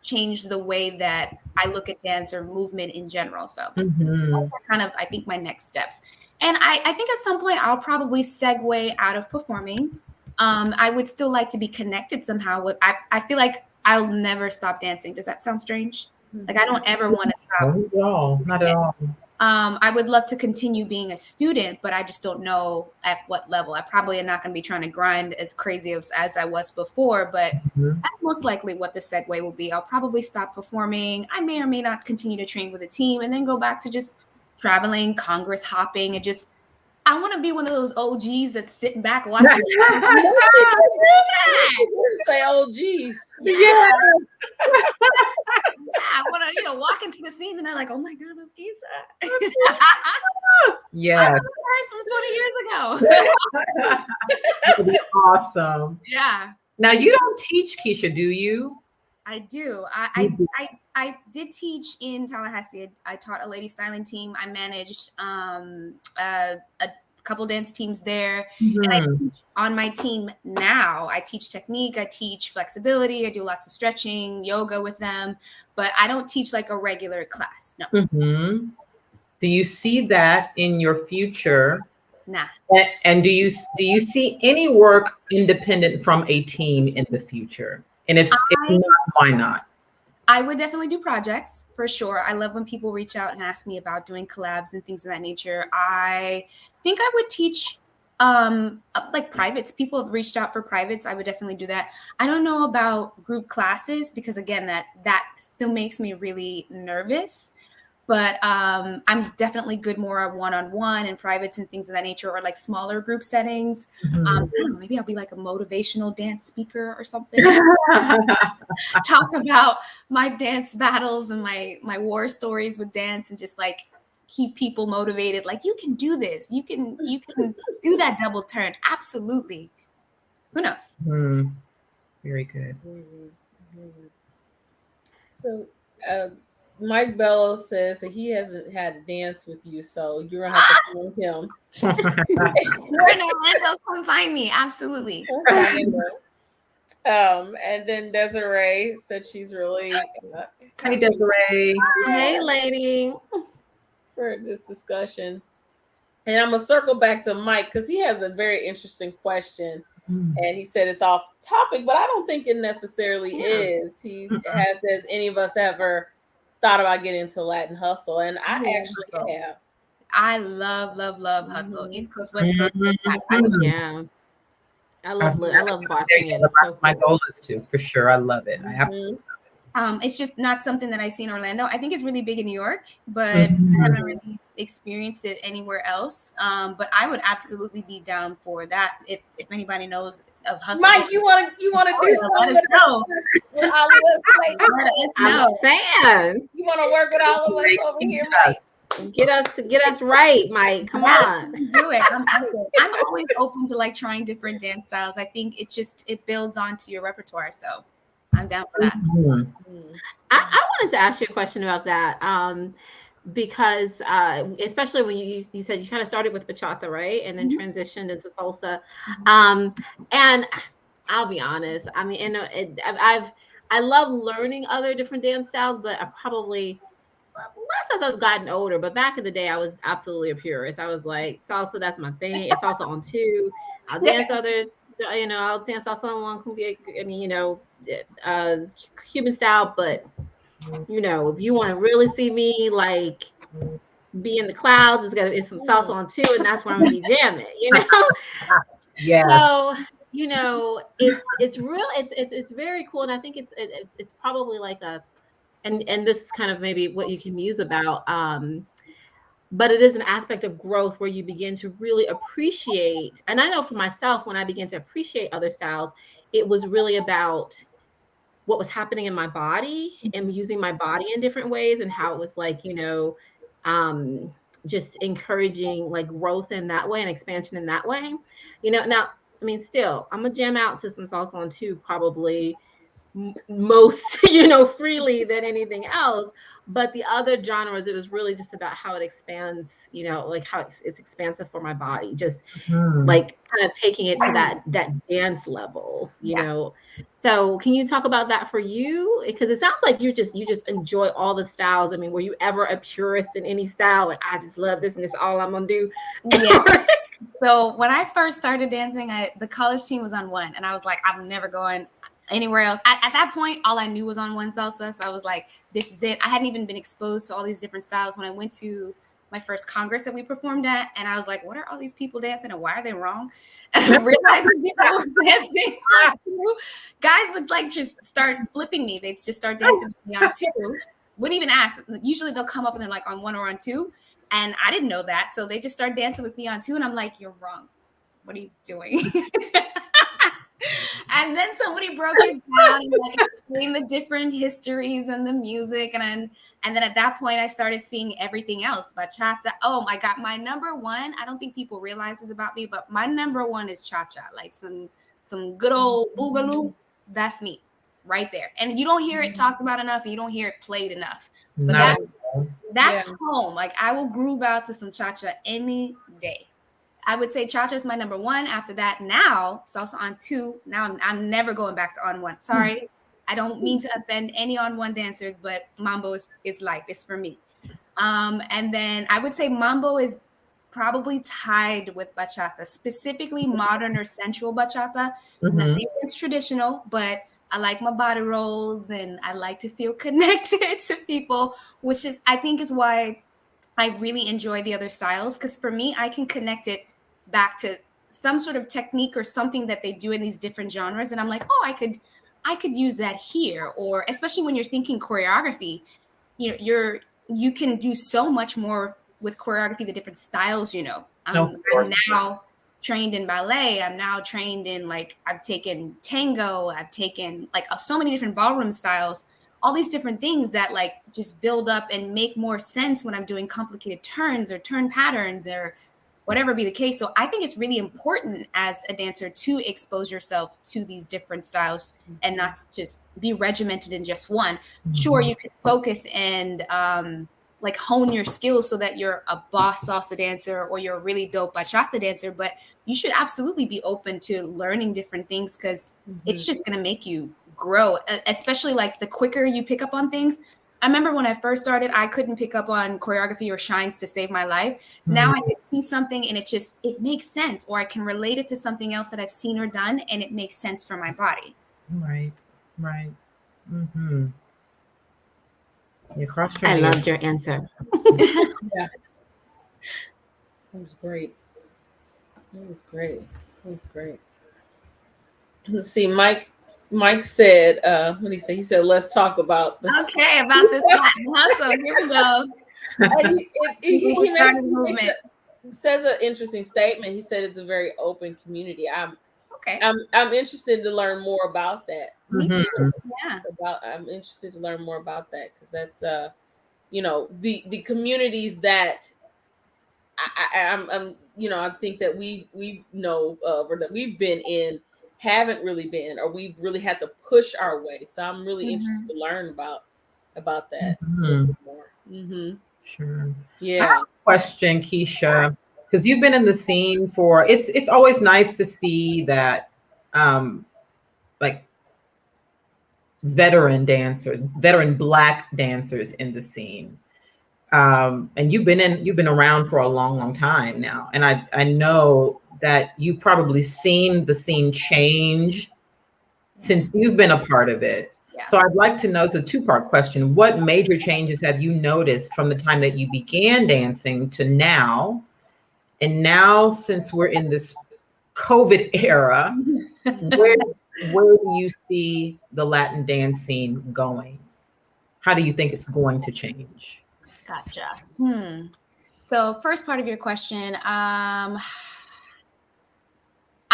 change the way that I look at dance or movement in general. So those are kind of, I think, my next steps. And I think at some point I'll probably segue out of performing. I would still like to be connected somehow with, I feel like I'll never stop dancing. Does that sound strange? Like, I don't ever want to stop. Not at all. Not at all. I would love to continue being a student, but I just don't know at what level. I probably am not going to be trying to grind as crazy as I was before, but that's most likely what the segue will be. I'll probably stop performing. I may or may not continue to train with a team and then go back to just traveling, Congress hopping, and just, I want to be one of those OGs that's sitting back watching. Say OGs. Yeah. I want to, walk into the scene and they're like, oh my God, that's Keisha. Yeah. From 20 years ago. That'd be awesome. Yeah. Now, you don't teach, Keisha, do you? I do. I did teach in Tallahassee. I taught a lady styling team. I managed a couple dance teams there. And I teach on my team now. I teach technique. I teach flexibility. I do lots of stretching, yoga with them. But I don't teach like a regular class. No. Do you see that in your future? Nah. And do you see any work independent from a team in the future? And if not, why not? I would definitely do projects for sure. I love when people reach out and ask me about doing collabs and things of that nature. I think I would teach like privates. People have reached out for privates. I would definitely do that. I don't know about group classes because, again, that still makes me really nervous. But I'm definitely good more one-on-one and privates and things of that nature, or like smaller group settings. Maybe I'll be like a motivational dance speaker or something. Talk about my dance battles and my war stories with dance, and just like keep people motivated. Like, you can do this. You can do that double turn. Absolutely. Who knows? Very good. So, Mike Bellows says that he hasn't had a dance with you, so you're gonna have to phone him. You're in Orlando, come find me. Absolutely. And then Desiree said she's really Hey, Desiree. Hey, lady. For this discussion. And I'm gonna circle back to Mike because he has a very interesting question. And he said it's off topic, but I don't think it necessarily is. He has any of us ever thought about getting into Latin hustle, and I actually have. I love hustle. East Coast, West Coast. Yeah, I love watching it. So my goal is to, for sure. I love it. I absolutely love it. It's just not something that I see in Orlando. I think it's really big in New York, but I haven't really experienced it anywhere else. But I would absolutely be down for that if anybody knows of hustle. Mike, you want to do something? Let us know. I'm saying, you want to work with all of us over here, Mike? Get us right, Mike. Come on, do it. I'm always open to like trying different dance styles. I think it builds onto your repertoire. So I'm down for that. I wanted to ask you a question about that. Because especially when you said you kind of started with bachata, right, and then transitioned into salsa, and I'll be honest, I mean, I love learning other different dance styles, but I probably less as I've gotten older. But back in the day, I was absolutely a purist. I was like, salsa, that's my thing. It's salsa on two. I'll dance other. I'll dance salsa on one. I mean, Cuban style, but. If you want to really see me like be in the clouds, it's some salsa on two, and that's where I'm gonna be jamming. Yeah. So it's real. It's very cool, and I think it's probably like and this is kind of maybe what you can muse about. But it is an aspect of growth where you begin to really appreciate. And I know for myself, when I began to appreciate other styles, it was really about what was happening in my body and using my body in different ways, and how it was like, just encouraging like growth in that way and expansion in that way. Now, I mean, still, I'm gonna jam out to some salsa on two probably most, freely than anything else. But the other genres, it was really just about how it expands, like how it's expansive for my body. Just like kind of taking it to that dance level, So can you talk about that for you? Because it sounds like you just enjoy all the styles. I mean, were you ever a purist in any style? Like, I just love this and this is all I'm gonna do. Yeah. So when I first started dancing, the college team was on one, and I was like, I'm never going anywhere else. At that point, all I knew was on one salsa. So I was like, this is it. I hadn't even been exposed to all these different styles when I went to my first congress that we performed at, and I was like, what are all these people dancing and why are they wrong? And realizing people were dancing guys would like just start flipping me. They'd just start dancing with me on two. Wouldn't even ask. Usually they'll come up and they're like on one or on two. And I didn't know that. So they just started dancing with me on two. And I'm like, you're wrong. What are you doing? And then somebody broke it down and like explained the different histories and the music. And then at that point, I started seeing everything else. Bachata. Oh, I got my number one. I don't think people realize this about me, but my number one is cha-cha. Like some good old boogaloo. That's me right there. And you don't hear it talked about enough. And you don't hear it played enough. But that's home. Like, I will groove out to some cha-cha any day. I would say cha-cha is my number one. After that, now salsa on two. Now I'm never going back to on one. Sorry, I don't mean to offend any on one dancers, but mambo is like this for me. And then I would say mambo is probably tied with bachata, specifically modern or sensual bachata. Nothing against traditional, but I like my body rolls and I like to feel connected to people, which is, I think, is why I really enjoy the other styles. Because for me, I can connect it back to some sort of technique or something that they do in these different genres. And I'm like, oh, I could use that here. Or especially when you're thinking choreography, you can do so much more with choreography, the different styles, I'm now trained in ballet. I'm now trained in, like, I've taken tango. I've taken like so many different ballroom styles, all these different things that like just build up and make more sense when I'm doing complicated turns or turn patterns or whatever be the case. So I think it's really important as a dancer to expose yourself to these different styles and not just be regimented in just one. Sure, you could focus and like hone your skills so that you're a boss salsa dancer or you're a really dope bachata dancer, but you should absolutely be open to learning different things because it's just going to make you grow, especially like the quicker you pick up on things. I remember when I first started, I couldn't pick up on choreography or shines to save my life. Now I can see something and it makes sense, or I can relate it to something else that I've seen or done and it makes sense for my body. Right. You crossed your I loved your answer. Yeah. That was great. Let's see, Mike said, what did he say? He said, let's talk about okay, about this hustle. Here we go. He says an interesting statement. He said it's a very open community. I'm interested to learn more about that. Me too. Yeah. I'm interested to learn more about that because that's the communities that I think that we know of or that we've been in haven't really been, or we've really had to push our way. So I'm really interested to learn about that a little bit more. Sure. Yeah. I have a question, Keisha, because you've been in the scene for it's always nice to see that like veteran Black dancers in the scene. And you've been around for a long time now. And I know that you've probably seen the scene change since you've been a part of it. Yeah. So I'd like to know, it's a two-part question. What major changes have you noticed from the time that you began dancing to now? And now, since we're in this COVID era, where do you see the Latin dance scene going? How do you think it's going to change? Gotcha. So first part of your question,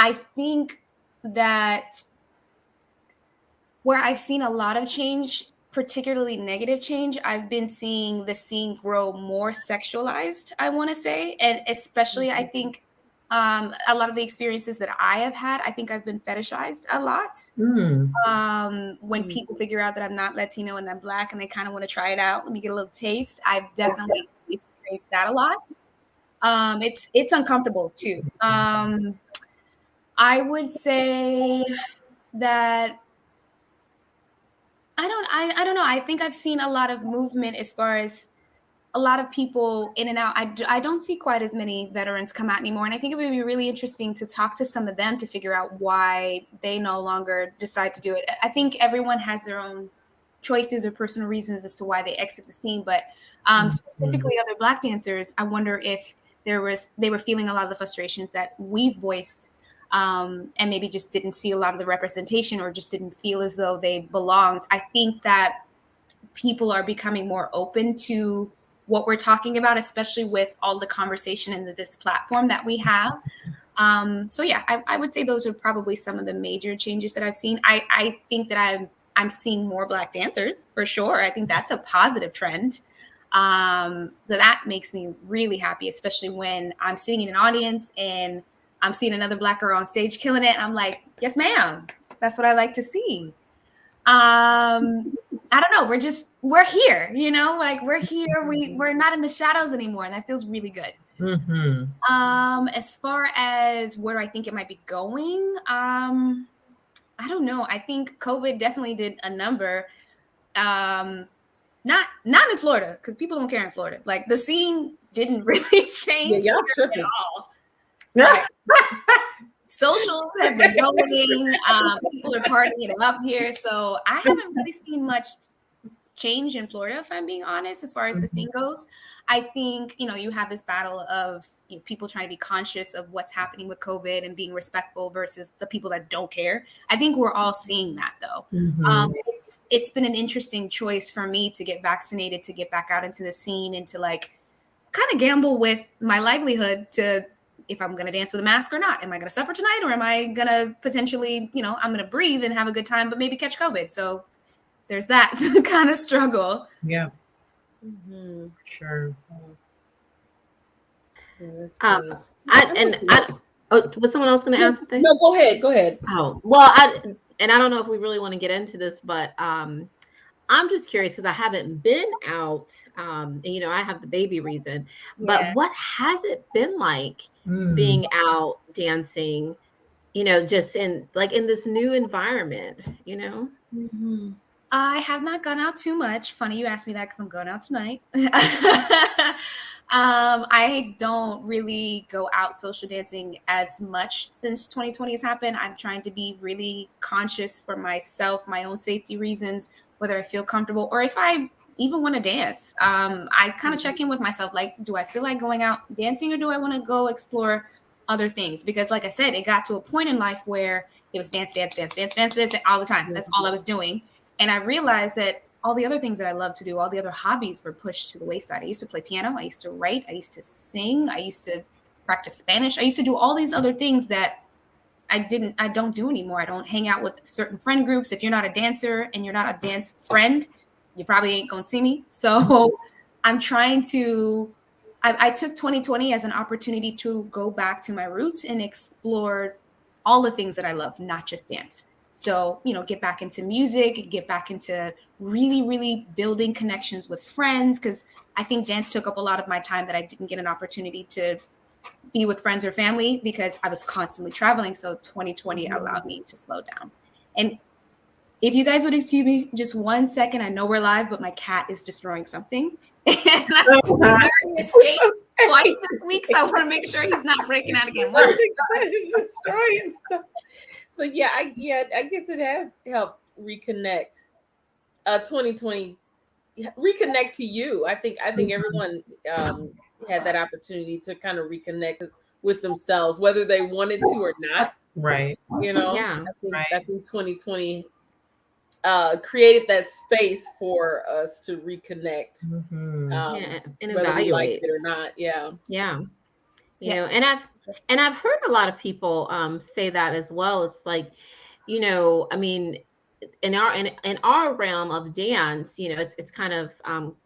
I think that where I've seen a lot of change, particularly negative change, I've been seeing the scene grow more sexualized, I want to say. And especially I think A lot of the experiences that I have had, I think I've been fetishized a lot. When people figure out that I'm not Latino and I'm Black and they kind of want to try it out, let me get a little taste. I've definitely experienced that a lot. It's uncomfortable too. I would say that I don't know. I think I've seen a lot of movement as far as a lot of people in and out. I don't see quite as many veterans come out anymore. And I think it would be really interesting to talk to some of them to figure out why they no longer decide to do it. I think everyone has their own choices or personal reasons as to why they exit the scene. But specifically other Black dancers, I wonder if they were feeling a lot of the frustrations that we've voiced, and maybe just didn't see a lot of the representation or just didn't feel as though they belonged. I think that people are becoming more open to what we're talking about, especially with all the conversation and this platform that we have. So yeah, I would say those are probably some of the major changes that I've seen. I think that I'm seeing more Black dancers for sure. I think that's a positive trend. That makes me really happy, especially when I'm sitting in an audience and I'm seeing another Black girl on stage killing it. I'm like, yes, ma'am. That's what I like to see. I don't know. We're here, like we're here. We're not in the shadows anymore. And that feels really good. As far as where I think it might be going, I don't know. I think COVID definitely did a number. Not in Florida, because people don't care in Florida. Like the scene didn't really change at all. Right. Socials have been going. People are partying it up here. So I haven't really seen much change in Florida, if I'm being honest, as far as the scene goes. I think, you have this battle of people trying to be conscious of what's happening with COVID and being respectful versus the people that don't care. I think we're all seeing that, though. It's been an interesting choice for me to get vaccinated, to get back out into the scene and to kind of gamble with my livelihood to, if I'm going to dance with a mask or not. Am I going to suffer tonight, or am I going to potentially, I'm going to breathe and have a good time, but maybe catch COVID? So there's that kind of struggle. Yeah. Sure. Was someone else going to ask something? No, go ahead. Oh, well, I don't know if we really want to get into this, but I'm just curious because I haven't been out, and, I have the baby reason, but what has it been like being out dancing, just in this new environment, I have not gone out too much. Funny you asked me that because I'm going out tonight. I don't really go out social dancing as much since 2020 has happened. I'm trying to be really conscious for myself, my own safety reasons, whether I feel comfortable or if I even want to dance. I kind of check in with myself, like, do I feel like going out dancing or do I want to go explore other things? Because like I said, it got to a point in life where it was dance all the time. That's all I was doing. And I realized that all the other things that I love to do, all the other hobbies were pushed to the wayside. I used to play piano. I used to write. I used to sing. I used to practice Spanish. I used to do all these other things that I don't do anymore. I don't hang out with certain friend groups. If you're not a dancer and you're not a dance friend, you probably ain't going to see me. So I'm trying to, I took 2020 as an opportunity to go back to my roots and explore all the things that I love, not just dance. So, get back into music, get back into really, really building connections with friends, because I think dance took up a lot of my time that I didn't get an opportunity to be with friends or family because I was constantly traveling. So 2020 allowed me to slow down. And if you guys would excuse me just 1 second, I know we're live, but my cat is destroying something. And I escaped twice this week, so I want to make sure he's not breaking out again. He's destroying stuff. So yeah, I guess it has helped reconnect. 2020 reconnect to you. I think everyone had that opportunity to kind of reconnect with themselves, whether they wanted to or not. Right. Yeah. I think 2020 created that space for us to reconnect, and whether evaluate we like it or not. Yeah. And I've heard a lot of people say that as well. It's like, I mean, in our realm of dance, it's kind of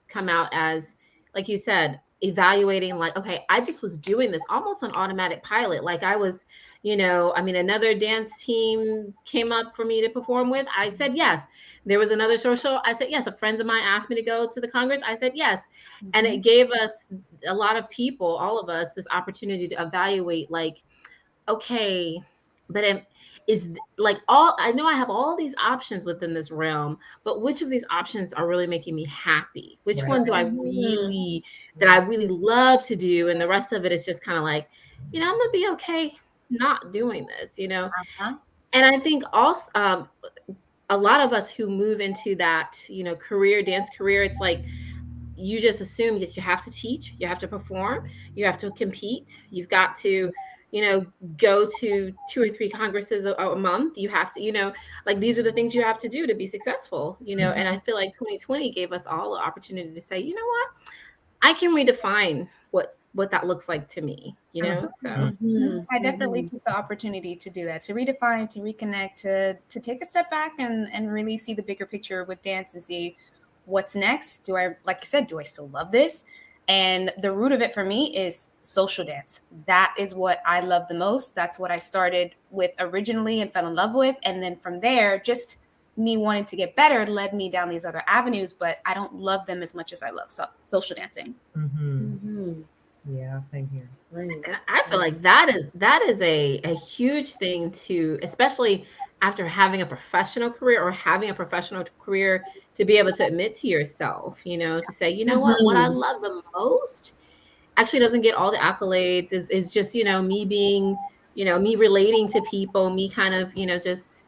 come out as, like you said, evaluating like, okay, I just was doing this almost on automatic pilot. Like I was, I mean, another dance team came up for me to perform with. I said yes. There was another social. I said yes. A friend of mine asked me to go to the Congress. I said yes. And it gave us, a lot of people, all of us, this opportunity to evaluate like, okay, but is like all, I know I have all these options within this realm, but which of these options are really making me happy? Which one do I really, that I really love to do? And the rest of it is just kind of like, I'm gonna be okay not doing this, Uh-huh. And I think also a lot of us who move into that, dance career, it's like you just assume that you have to teach, you have to perform, you have to compete, you've got to, go to 2 or 3 congresses a month. You have to, like these are the things you have to do to be successful, And I feel like 2020 gave us all the opportunity to say, you know what, I can redefine what that looks like to me, So I definitely took the opportunity to do that, to redefine, to reconnect, to take a step back and really see the bigger picture with dance and see what's next. Do I, like you said, do I still love this? And the root of it for me is social dance. That is what I love the most. That's what I started with originally and fell in love with. And then from there, just me wanting to get better led me down these other avenues, but I don't love them as much as I love social dancing. Yeah, same here. And I feel like that is a huge thing to, especially after having a professional career or having a professional career, to be able to admit to yourself, to say, you know what I love the most actually doesn't get all the accolades, is just, me being, me relating to people, me kind of, just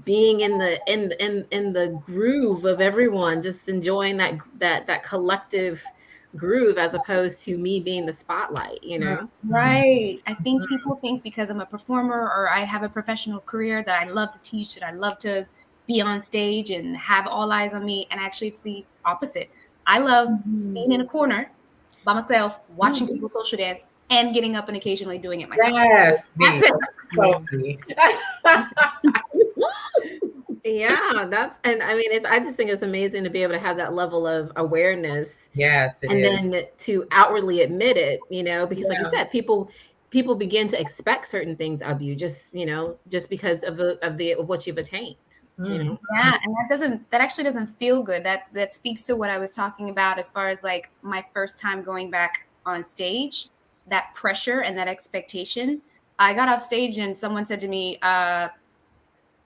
being in the groove of everyone, just enjoying that collective groove, as opposed to me being the spotlight, Right. I think people think because I'm a performer or I have a professional career that I love to teach, that I love to be on stage and have all eyes on me. And actually it's the opposite. I love being in a corner by myself, watching people social dance and getting up and occasionally doing it myself. Yes, That's it. totally. Yeah, and I mean, I just think it's amazing to be able to have that level of awareness. Yes, and then to outwardly admit it, because like you said, people begin to expect certain things of you, just because of what you've attained. Yeah, and that actually doesn't feel good. That speaks to what I was talking about as far as like my first time going back on stage, that pressure and that expectation. I got off stage and someone said to me, I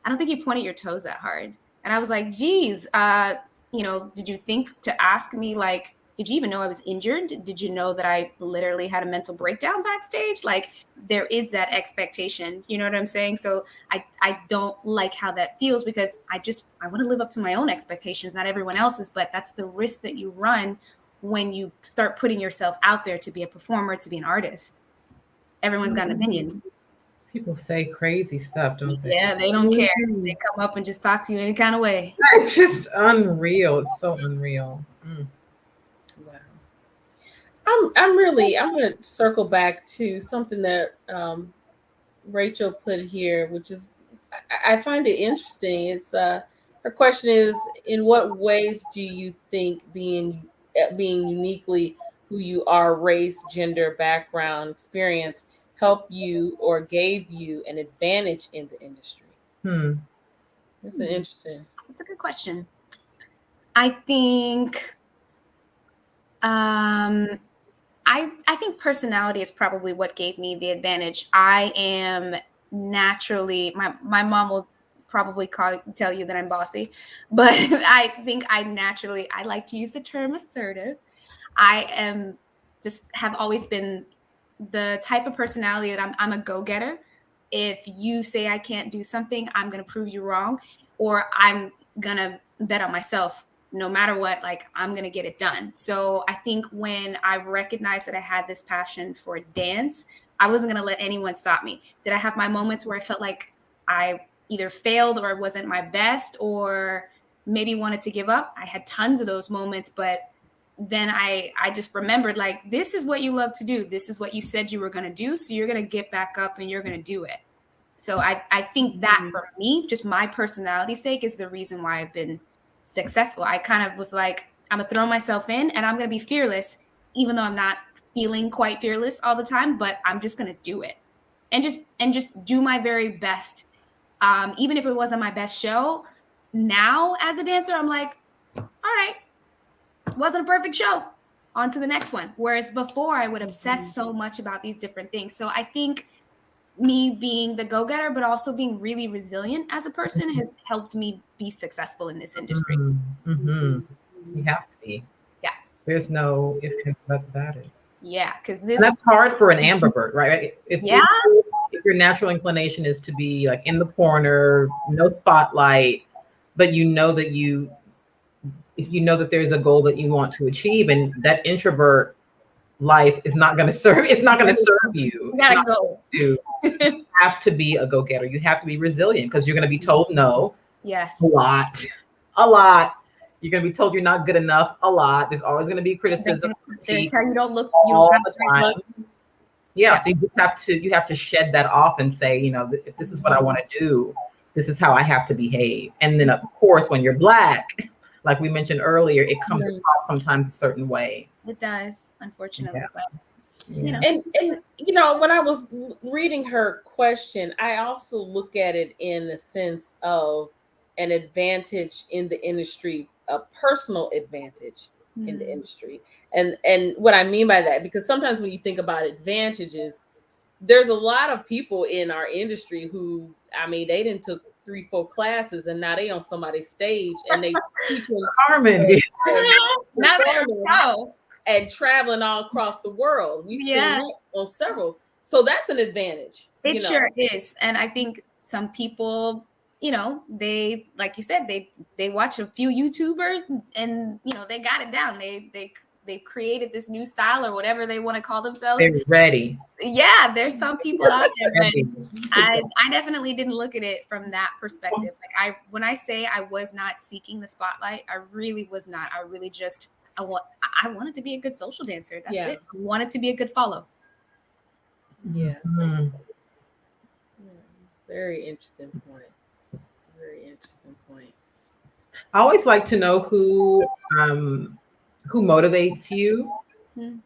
don't think you pointed your toes that hard. And I was like, geez, did you think to ask me, like, did you even know I was injured? Did you know that I literally had a mental breakdown backstage? Like, there is that expectation. You know what I'm saying? So I don't like how that feels, because I want to live up to my own expectations, not everyone else's. But that's the risk that you run when you start putting yourself out there to be a performer, to be an artist. Everyone's got an opinion. People say crazy stuff, don't they? Yeah, they don't care. They come up and just talk to you any kind of way. It's just unreal. It's so unreal. Wow. I'm going to circle back to something that Rachel put here, which is, I find it interesting. It's her question is, in what ways do you think being uniquely who you are, race, gender, background, experience, help you or gave you an advantage in the industry? That's an interesting. That's a good question. I think I think personality is probably what gave me the advantage. I am naturally, my mom will probably tell you that I'm bossy, but I think I like to use the term assertive. I have always been the type of personality that I'm a go-getter. If you say I can't do something, I'm going to prove you wrong, or I'm going to bet on myself. No matter what, like, I'm going to get it done. So I think when I recognized that I had this passion for dance, I wasn't going to let anyone stop me. Did I have my moments where I felt like I either failed or wasn't my best or maybe wanted to give up? I had tons of those moments, but then I just remembered, like, this is what you love to do. This is what you said you were going to do. So you're going to get back up and you're going to do it. So I think that for me, just my personality's sake, is the reason why I've been successful. I kind of was like, I'm going to throw myself in and I'm going to be fearless. even though I'm not feeling quite fearless all the time, but I'm just going to do it and just do my very best. Even if it wasn't my best show, now as a dancer, I'm like, all right, wasn't a perfect show. On to the next one. Whereas before, I would obsess so much about these different things. So I think me being the go-getter, but also being really resilient as a person has helped me be successful in this industry. Mm-hmm. You have to be. Yeah. There's no ifs, ands, or buts about it. Yeah, because that's hard for an ambivert, right? If your natural inclination is to be like in the corner, no spotlight, but you know that if you know that there's a goal that you want to achieve, and that introvert life is not going to serve, it's not going to serve you. You gotta go. You have to be a go-getter. You have to be resilient because you're going to be told no. Yes. A lot. You're going to be told you're not good enough a lot. There's always going to be criticism. They tell you don't look, you don't have the time. Yeah, so you have to shed that off and say, you know, if this is what I want to do, this is how I have to behave. And then of course, when you're Black, like we mentioned earlier, it comes across sometimes a certain way. It does, unfortunately. Yeah. But, you know. And you know, when I was reading her question, I also look at it in the sense of an advantage in the industry, a personal advantage in the industry. And what I mean by that, because sometimes when you think about advantages, there's a lot of people in our industry who, I mean, they didn't took 3-4 classes and now they on somebody's stage and they teaching Carmen and traveling all across the world. We've seen that on several. So that's an advantage. It sure is. And I think some people, you know, they, like you said, they watch a few YouTubers and, you know, they got it down. They created this new style or whatever they want to call themselves. They're ready. Yeah, there's some people out there, but I definitely didn't look at it from that perspective. Like when I say I was not seeking the spotlight, I really was not. I really just I wanted to be a good social dancer. That's it. I wanted to be a good follow. Yeah. Mm-hmm. Very interesting point. Very interesting point. I always like to know who motivates you. And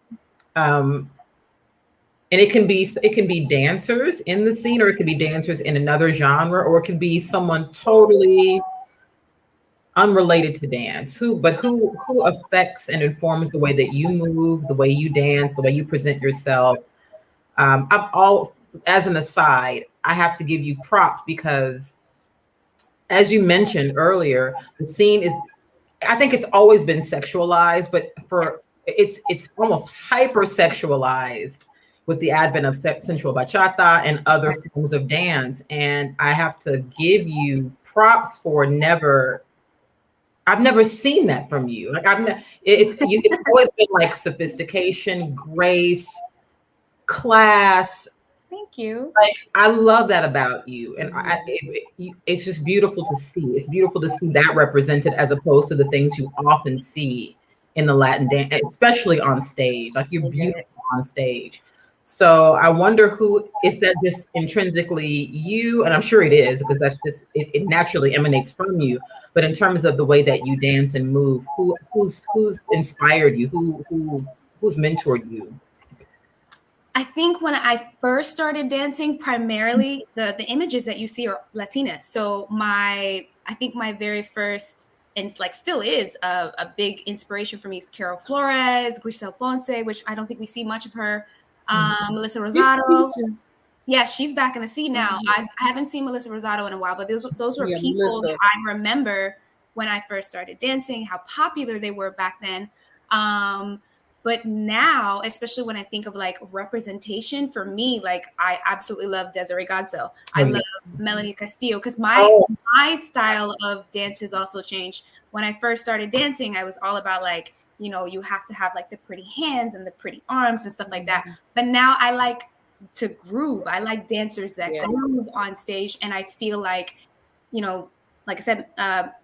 it can be dancers in the scene, or it could be dancers in another genre, or it could be someone totally unrelated to dance. Who affects and informs the way that you move, the way you dance, the way you present yourself. As an aside, I have to give you props because, as you mentioned earlier, the scene is, I think it's always been sexualized, but it's almost hyper-sexualized with the advent of sensual bachata and other forms of dance. And I have to give you props for I've never seen that from you. Like it's always been like sophistication, grace, class. Thank you. Like, I love that about you, and it's just beautiful to see. It's beautiful to see that represented as opposed to the things you often see in the Latin dance, especially on stage. Like, you're beautiful on stage. So I wonder who is that, just intrinsically you, and I'm sure it is, because that's just it naturally emanates from you. But in terms of the way that you dance and move, who's inspired you? Who's mentored you? I think when I first started dancing, primarily the images that you see are Latinas. So I think my very first, and like still is a big inspiration for me, is Carol Flores, Grisel Ponce, which I don't think we see much of her. Melissa Rosado. Yeah, she's back in the scene now. I haven't seen Melissa Rosado in a while, but those were people that I remember when I first started dancing, how popular they were back then. But now, especially when I think of like representation, for me, like I absolutely love Desiree Godsell. I love Melanie Castillo, because my style of dance has also changed. When I first started dancing, I was all about like, you know, you have to have like the pretty hands and the pretty arms and stuff like that. But now I like to groove. I like dancers that groove on stage. And I feel like, you know, like I said,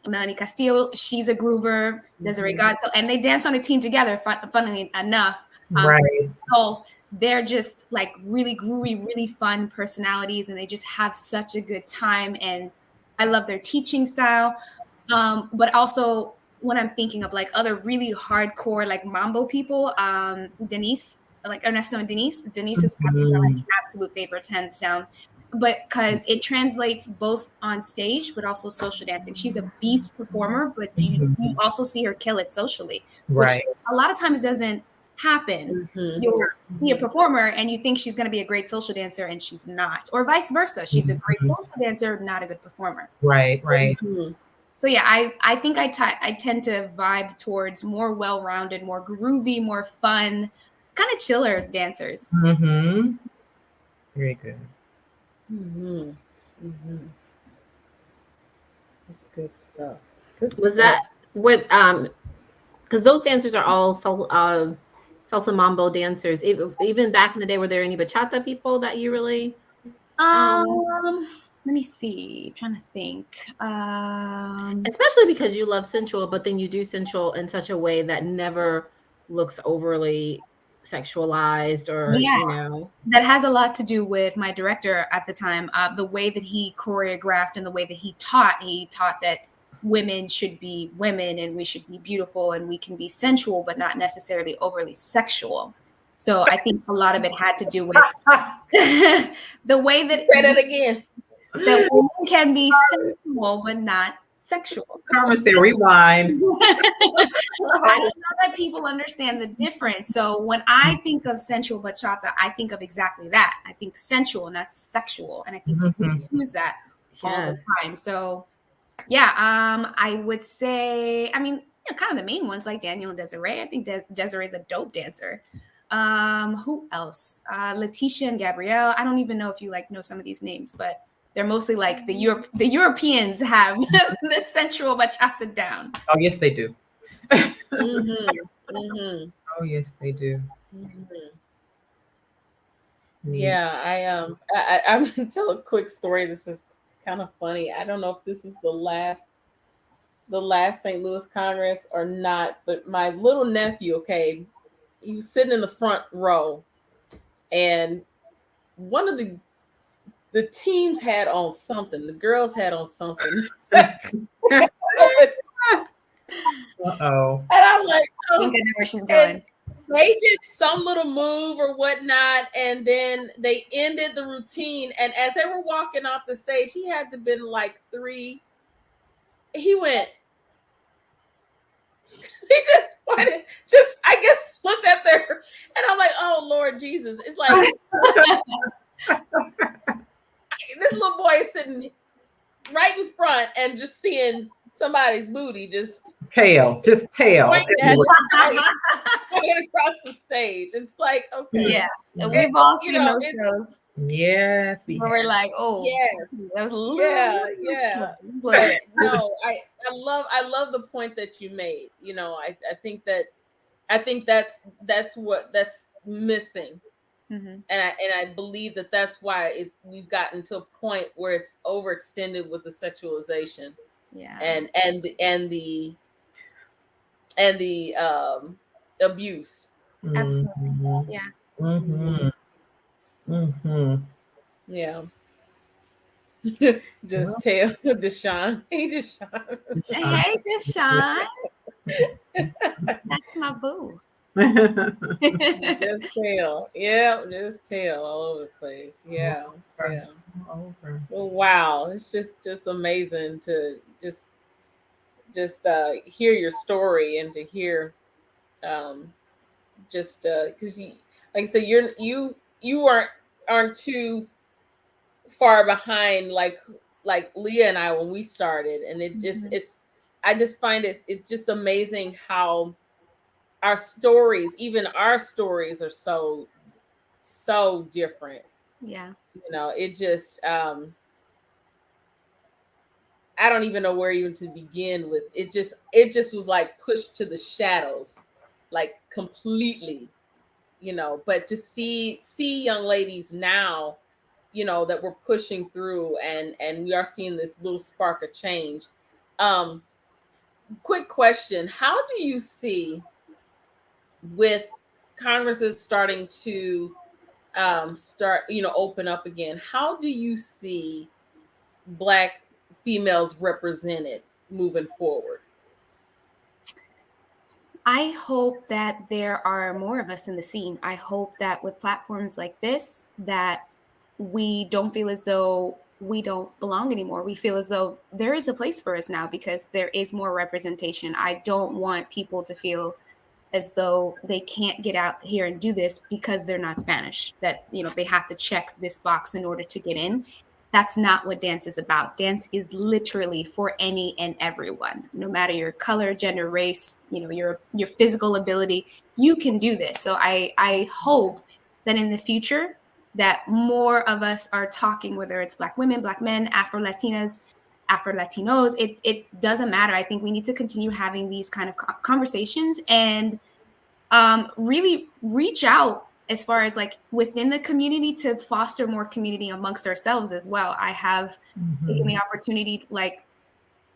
Melanie Castillo, she's a groover, Desiree Godsell, and they dance on a team together, funnily enough. So they're just like really groovy, really fun personalities, and they just have such a good time. And I love their teaching style. But also when I'm thinking of like other really hardcore like mambo people, Denise, like Ernesto and Denise. Denise is probably one of my absolute favorites, hands down. But because it translates both on stage, but also social dancing. She's a beast performer, but you also see her kill it socially, which Right. a lot of times doesn't happen. You'll see a performer and you think she's going to be a great social dancer, and she's not, or vice versa. She's a great social dancer, not a good performer. Right. Right. So yeah, I think I tend to vibe towards more well-rounded, more groovy, more fun, kind of chiller dancers. Very good. That's good stuff. Good Was stuff. that with because those dancers are all salsa mambo dancers. Even back in the day, were there any bachata people that you really Let me see. I'm trying to think. especially because you love sensual, but then you do sensual in such a way that never looks overly sexualized or that has a lot to do with my director at the time. The way that he choreographed and the way that he taught that women should be women and we should be beautiful and we can be sensual but not necessarily overly sexual. So I think a lot of it had to do with the way that Say that again. that women can be sensual but not sexual. Carmen said rewind. I don't know that people understand the difference. So when I think of sensual bachata, I think of exactly that. I think sensual, not sexual, and I think people use that all the time. So yeah, I would say, I mean, kind of the main ones like Daniel and Desiree. I think Desiree is a dope dancer. Who else? Letitia and Gabrielle. I don't even know if you like know some of these names, but they're mostly like the Europeans have the sensual bachata down. Oh yes, they do. Oh yes, they do. Yeah, I'm gonna tell a quick story. This is kind of funny. I don't know if this was the last St. Louis Congress or not, but my little nephew, okay, he was sitting in the front row, and one of the teams had on something. The girls had on something. Uh-oh. And I'm like, I think I know where she's going. They did some little move or whatnot, and then they ended the routine. And as they were walking off the stage, he had to been like 3. He went. He just pointed, I guess looked at there, and I'm like, oh Lord Jesus! It's like this little boy is sitting right in front and just seeing somebody's booty just tail pointing across the stage. It's like, okay, yeah, we've all seen those shows. Yes, we're like, oh, yes, that was a little, yeah. But no, I love the point that you made. I think that's that's missing. And I believe that's why we've gotten to a point where it's overextended with the sexualization, and the abuse. Absolutely, yeah. Just tell Deshaun. Hey, Deshaun. Hey, Deshaun. That's my boo. Just tail. Yeah, just tail all over the place. Yeah. Yeah. Well, wow. It's just amazing to just hear your story and to hear just because you, like I said, you aren't too far behind like Leah and I when we started, and it just I just find it's just amazing how our stories are so different. Yeah. It just I don't even know where even to begin with. It just was like pushed to the shadows, like completely, but to see young ladies now, that we're pushing through, and we are seeing this little spark of change. Quick question: how do you see, with Congress starting to open up again, how do you see Black females represented moving forward? I hope that there are more of us in the scene. I hope that with platforms like this, that we don't feel as though we don't belong anymore. We feel as though there is a place for us now because there is more representation. I don't want people to feel as though they can't get out here and do this because they're not Spanish, that, you know, they have to check this box in order to get in. That's not what dance is about. Dance is literally for any and everyone, no matter your color, gender, race, you know, your physical ability, you can do this. So I hope that in the future that more of us are talking, whether it's Black women, Black men, Afro Latinas, Afro Latinos, it doesn't matter. I think we need to continue having these kind of conversations and really reach out as far as like within the community to foster more community amongst ourselves as well. I have taken the opportunity like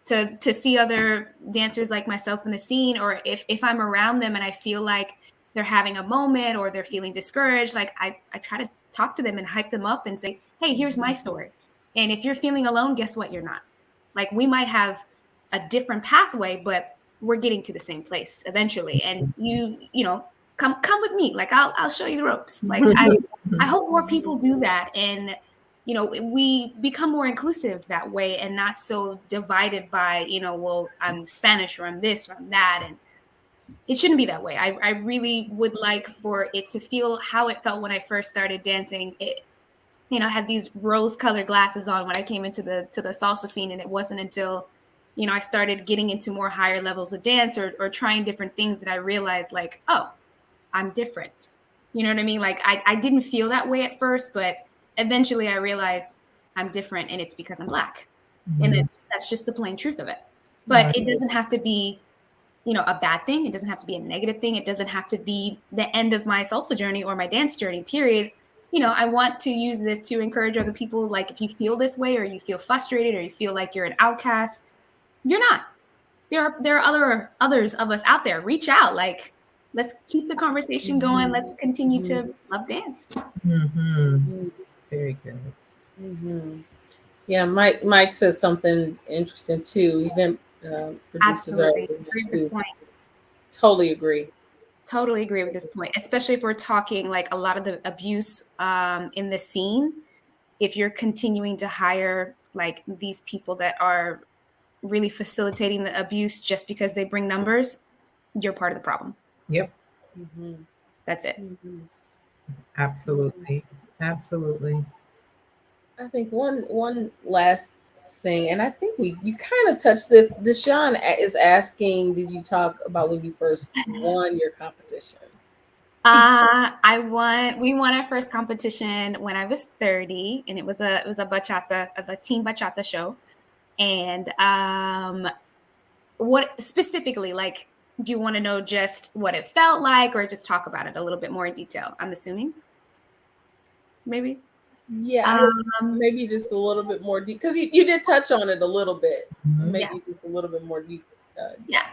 to see other dancers like myself in the scene, or if I'm around them and I feel like they're having a moment or they're feeling discouraged, like I try to talk to them and hype them up and say, hey, here's my story. And if you're feeling alone, guess what? You're not. Like we might have a different pathway, but we're getting to the same place eventually. And you know, come with me. Like I'll show you the ropes. Like I hope more people do that. And you know, we become more inclusive that way and not so divided by, you know, well, I'm Spanish or I'm this or I'm that. And it shouldn't be that way. I really would like for it to feel how it felt when I first started dancing. It, you know, I had these rose-colored glasses on when I came into the salsa scene, and it wasn't until, you know, I started getting into more higher levels of dance or trying different things that I realized, like, oh, I'm different. You know what I mean? Like I didn't feel that way at first, but eventually I realized I'm different, and it's because I'm Black. And that's just the plain truth of it. But it doesn't have to be, you know, a bad thing. It doesn't have to be a negative thing. It doesn't have to be the end of my salsa journey or my dance journey, period. You know, I want to use this to encourage other people. Like if you feel this way or you feel frustrated or you feel like you're an outcast, you're not. There are others of us out there. Reach out. Like let's keep the conversation going. Let's continue to love dance. Very good. Yeah, Mike says something interesting too. Event producers are too. Totally agree. Totally agree with this point, especially if we're talking like a lot of the abuse in the scene. If you're continuing to hire like these people that are really facilitating the abuse just because they bring numbers, you're part of the problem. Yep. That's it. Absolutely. Absolutely. I think one last thing, and I think you kind of touched this. Deshaun is asking, did you talk about when you first won your competition? We won our first competition when I was 30, and it was a bachata, a team bachata show. And what specifically, like, do you want to know just what it felt like, or just talk about it a little bit more in detail? I'm assuming. Maybe. Yeah, maybe just a little bit more deep, because you did touch on it a little bit. Maybe just a little bit more deep. Yeah.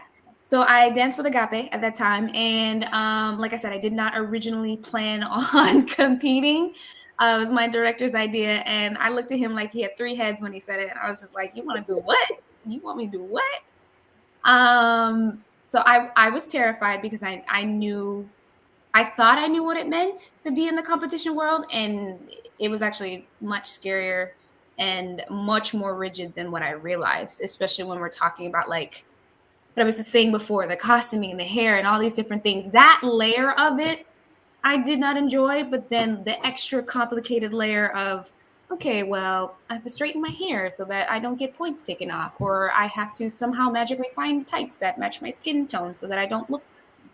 So I danced with Agape at that time, and like I said, I did not originally plan on competing. It was my director's idea, and I looked at him like he had three heads when he said it. And I was just like, "You want to do what? You want me to do what?" So I was terrified because I thought I knew what it meant to be in the competition world, and it was actually much scarier and much more rigid than what I realized, especially when we're talking about like what I was just saying before, the costuming and the hair and all these different things. That layer of it, I did not enjoy, but then the extra complicated layer of, okay, well, I have to straighten my hair so that I don't get points taken off, or I have to somehow magically find tights that match my skin tone so that I don't look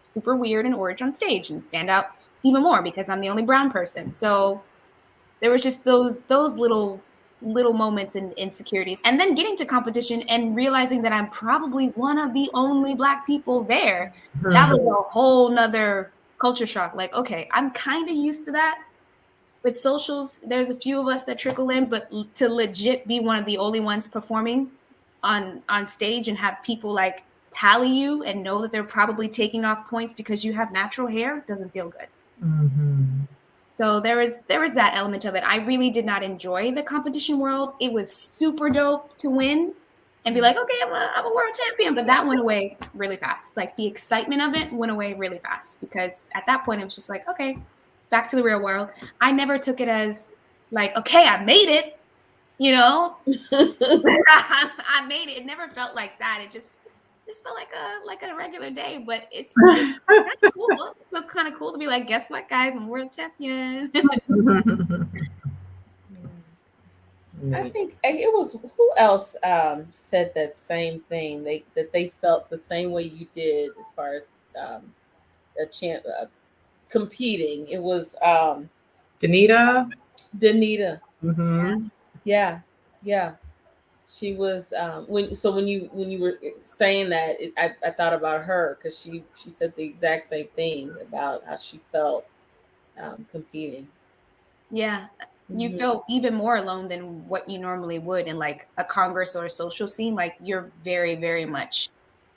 super weird and orange on stage and stand out even more because I'm the only brown person. So there was just those little moments and insecurities, and then getting to competition and realizing that I'm probably one of the only Black people there. That was a whole nother culture shock. Like, okay, I'm kind of used to that with socials. There's a few of us that trickle in, but to legit be one of the only ones performing on stage and have people like tally you and know that they're probably taking off points because you have natural hair doesn't feel good. So there was that element of it. I really did not enjoy the competition world. It was super dope to win, and be like, okay, I'm a world champion. But that went away really fast. Like the excitement of it went away really fast because at that point it was just like, okay, back to the real world. I never took it as like, okay, I made it, you know, I made it. It never felt like that. It just felt like a regular day, but it's kind of cool. It's still kind of cool to be like, guess what, guys, I'm world champion. I think it was who else said that same thing. That they felt the same way you did as far as a champ competing. It was Danita. Danita. Yeah, yeah. She was when you were saying that, I thought about her because she said the exact same thing about how she felt competing. Yeah. You feel even more alone than what you normally would in like a congress or a social scene. Like you're very, very much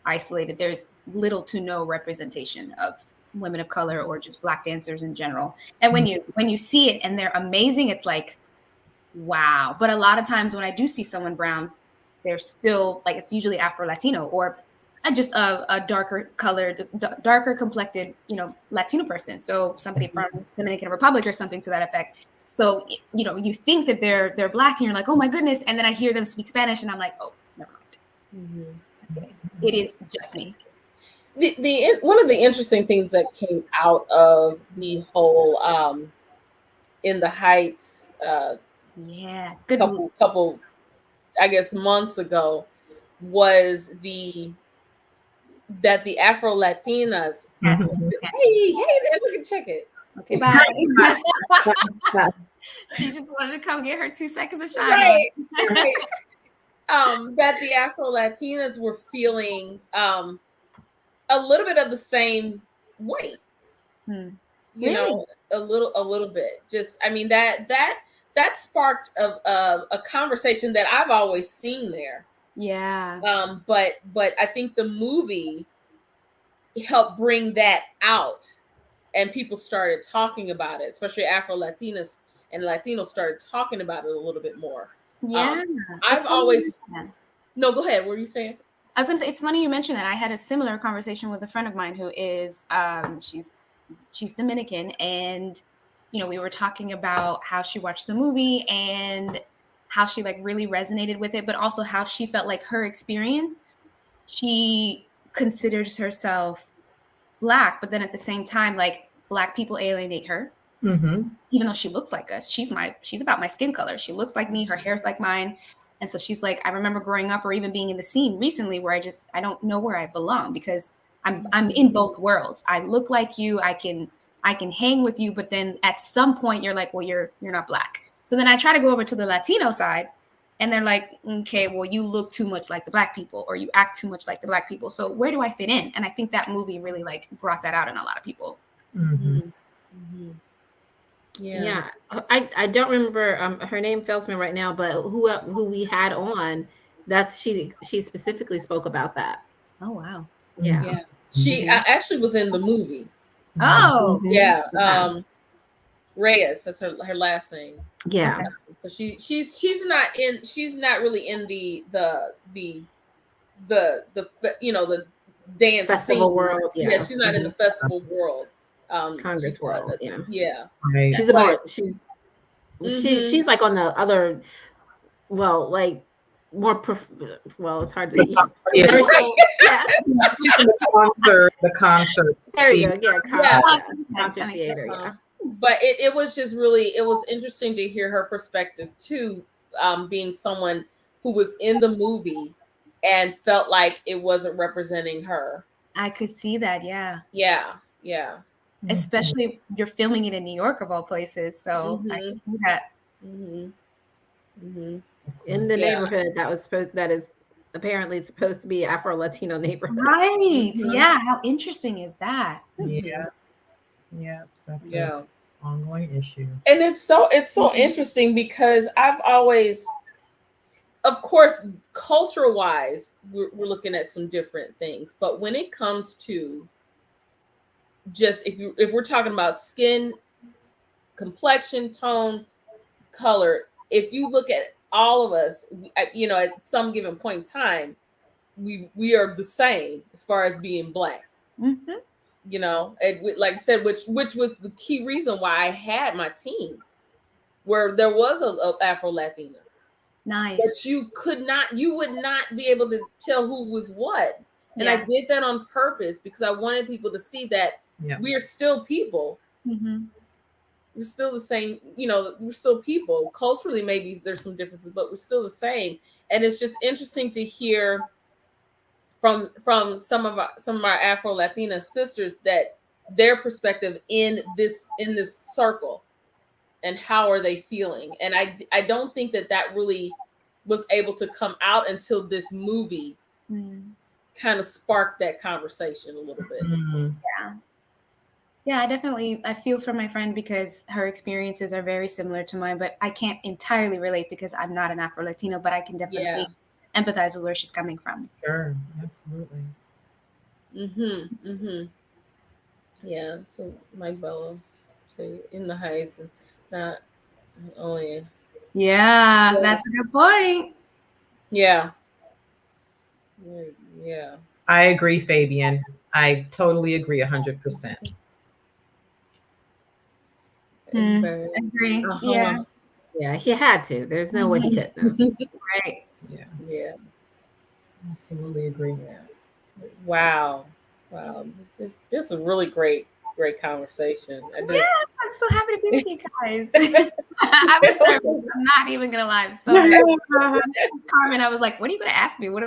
isolated. There's little to no representation of women of color or just Black dancers in general. And when you see it and they're amazing, it's like, wow. But a lot of times when I do see someone brown, they're still like, it's usually Afro Latino or just a darker colored, darker complected, Latino person. So somebody from Dominican Republic or something to that effect. So, you think that they're Black and you're like, oh my goodness. And then I hear them speak Spanish and I'm like, oh, never mind. Just kidding. It is just me. The one of the interesting things that came out of the whole In the Heights Yeah, good couple I guess months ago was that the Afro Latinas hey there, look and check it. Okay, bye. She just wanted to come get her 2 seconds of shine. Right. That the Afro Latinas were feeling a little bit of the same weight. You know, a little bit. Just, I mean, that sparked a conversation that I've always seen there. Yeah. But I think the movie helped bring that out, and people started talking about it, especially Afro Latinas and Latinos started talking about it a little bit more. Yeah. I've always. No, go ahead. What were you saying? I was going to say, it's funny you mentioned that. I had a similar conversation with a friend of mine who is, she's Dominican, and we were talking about how she watched the movie and how she like really resonated with it, but also how she felt like her experience, she considers herself Black, but then at the same time, like Black people alienate her. Even though she looks like us, she's about my skin color. She looks like me. Her hair's like mine. And so she's like, I remember growing up or even being in the scene recently where I don't know where I belong because I'm in both worlds. I look like you. I can hang with you. But then at some point you're like, well, you're not Black. So then I try to go over to the Latino side and they're like, okay, well, you look too much like the Black people or you act too much like the Black people. So where do I fit in? And I think that movie really like brought that out in a lot of people. Yeah. I don't remember her name fails me right now, but who we had on, she specifically spoke about that. Oh wow. Yeah. She actually was in the movie. Oh yeah. Reyes, that's her last name. Yeah. Okay. So she's not really in the the dance festival scene world. Yeah. She's not in the festival world. Congress world. Yeah. Right. She's like on the other, well, like more it's hard to see. The concert. There you go. Concert theater. Yeah. But it was just really, it was interesting to hear her perspective too, being someone who was in the movie and felt like it wasn't representing her. I could see that. Yeah. Yeah. Especially you're filming it in New York of all places, so I can see that. In the neighborhood that is apparently supposed to be Afro Latino neighborhood. Right. Yeah. How interesting is that? Yeah. That's an ongoing issue. And it's so interesting because I've always, of course, culture wise, we're looking at some different things, but when it comes to just if we're talking about skin, complexion, tone, color, if you look at all of us, you know, at some given point in time, we are the same as far as being Black. Mm-hmm. You know, and like I said, which was the key reason why I had my team, where there was a Afro Latina. Nice. But you would not be able to tell who was what. And I did that on purpose because I wanted people to see that we are still people. Mm-hmm. We're still the same, you know, we're still people. Culturally, maybe there's some differences, but we're still the same. And it's just interesting to hear from some of our Afro Latina sisters that their perspective in this circle and how are they feeling. And I don't think that really was able to come out until this movie kind of sparked that conversation a little bit. Yeah, I feel for my friend because her experiences are very similar to mine, but I can't entirely relate because I'm not an Afro-Latino, but I can definitely empathize with where she's coming from. Sure, absolutely. Yeah, so Mike Bello, so In the Heights, and not only. Yeah, that's a good point. Yeah. I agree, Fabian. I totally agree 100%. Agree. Yeah, he had to. There's no way he couldn't have. Right. Yeah. Absolutely agree. Wow. This is a really great conversation. I'm so happy to be with you guys. I was nervous. I'm not even gonna lie. I'm so nervous. Carmen, I was like, "What are you gonna ask me? What?"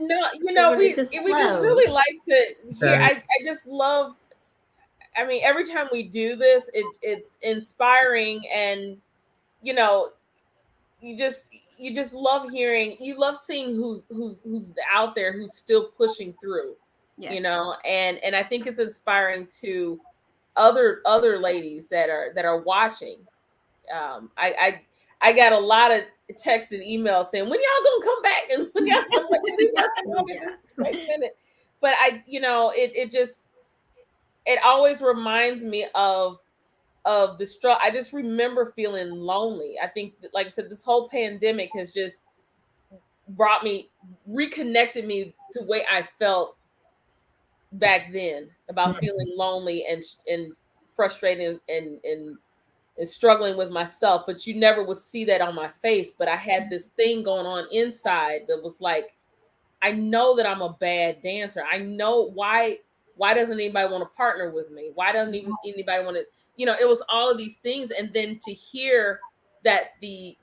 No, you know, we just really like to hear. I just love. I mean, every time we do this, it's inspiring, and you know, you just love hearing. You love seeing who's out there, who's still pushing through. Yes. You know, and I think it's inspiring to other ladies that are watching. I got a lot of texts and emails saying, when y'all gonna come back, and when y'all come back, we working on it, just wait a minute. But it always reminds me of the struggle. I just remember feeling lonely. I think, like I said, this whole pandemic has just reconnected me to the way I felt back then about feeling lonely and frustrated and struggling with myself. But you never would see that on my face. But I had this thing going on inside that was like, I know that I'm a bad dancer. I know why doesn't anybody want to partner with me? Why doesn't even anybody want to, it was all of these things. And then to hear that the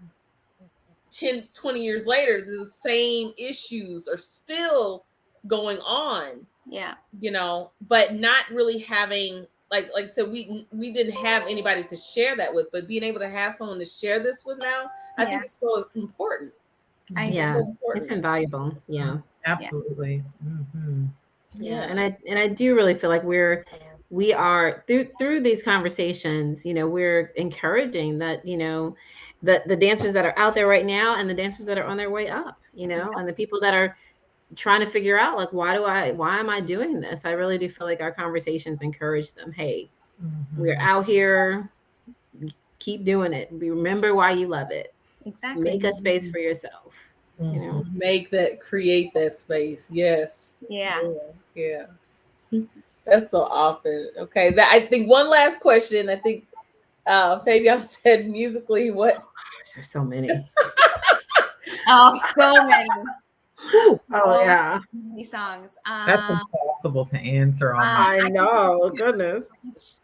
10, 20 years later, the same issues are still going on. Yeah. But not really having, like I said, we didn't have anybody to share that with, but being able to have someone to share this with now, I think it's so important. It's invaluable. Yeah. Absolutely. And I do really feel like we are through these conversations, we're encouraging that, the dancers that are out there right now and the dancers that are on their way up, and the people that are trying to figure out, like, why am I doing this? I really do feel like our conversations encourage them. Hey, we're out here, keep doing it. Remember why you love it. Exactly. Make a space for yourself. Create that space. Yes. Yeah. That's so often. Okay. I think one last question. I think Fabian said musically what? Oh, gosh, there's so many. So many. Oh yeah. Many songs. That's impossible to answer on. I know. Goodness.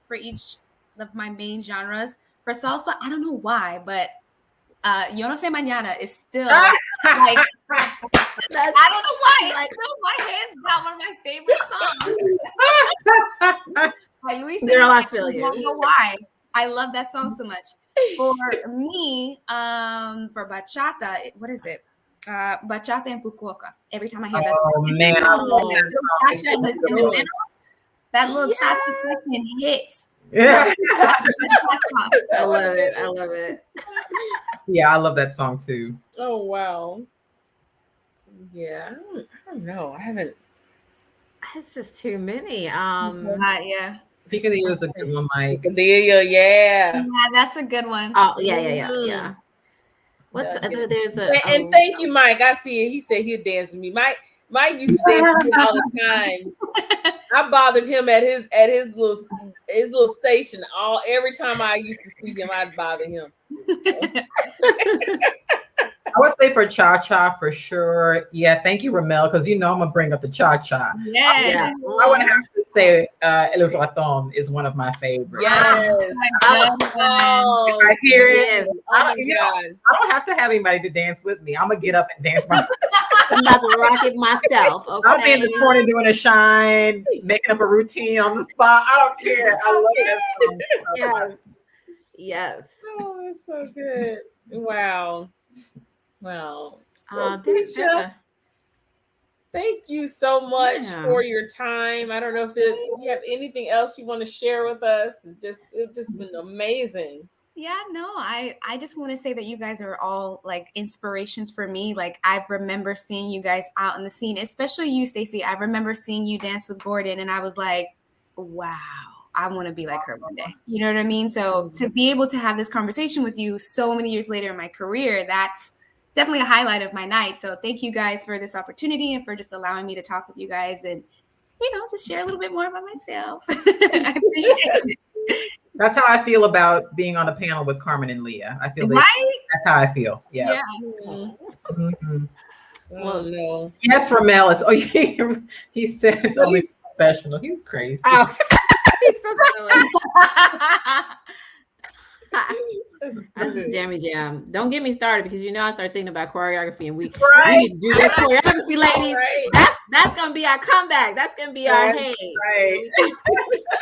For each of my main genres. For salsa, I don't know why, but Yo No Sé Mañana is still like, I don't know why. It's still my hands down one of my favorite songs. By Luis. Girl, I feel you. I don't know why. I love that song so much. For me, for bachata, what is it? Bachata en Fukuoka. Every time I hear that song, man, in the middle, that little cha-cha section hits. Yeah. I love it. Yeah, I love that song too. Oh wow. Yeah, I don't know. I haven't. It's just too many. Yeah. Peak of the Year is a good one, Mike. Cordelia, yeah. Yeah, that's a good one. Oh, yeah. What's the other? There's and thank you, Mike. I see it. He said he'd dance with me. Mike used to dance with me all the time. I bothered him at his little station every time I used to see him. I'd bother him. I would say for cha-cha for sure. Yeah, thank you, Ramel, because I'm gonna bring up the cha-cha. Yeah. I would have to say El Raton is one of my favorites. Yes. I hear it. I don't have to have anybody to dance with me. I'm gonna get up and dance myself. I'm about to rock it myself. Okay. I'll be in the corner doing a shine, making up a routine on the spot. I don't care. I love that song. Yes. Oh, it's so good. Wow. Well, Keisha, thank you so much for your time. I don't know if you have anything else you want to share with us. It's just been amazing. Yeah, no, I just want to say that you guys are all like inspirations for me. Like I remember seeing you guys out in the scene, especially you, Stacey. I remember seeing you dance with Gordon, and I was like, wow, I want to be like her one day. You know what I mean? So to be able to have this conversation with you so many years later in my career, that's definitely a highlight of my night. So thank you guys for this opportunity and for just allowing me to talk with you guys and, just share a little bit more about myself. I appreciate it. That's how I feel about being on a panel with Carmen and Leah. I feel that's how I feel. Yeah. Mm-hmm. Oh no. Yes, Ramel is. Oh, he says he's professional. He's crazy. Oh. That's a jammy jam. Don't get me started because I start thinking about choreography and we need to do that choreography, ladies. That's gonna be our comeback. That's gonna be our hey. Right.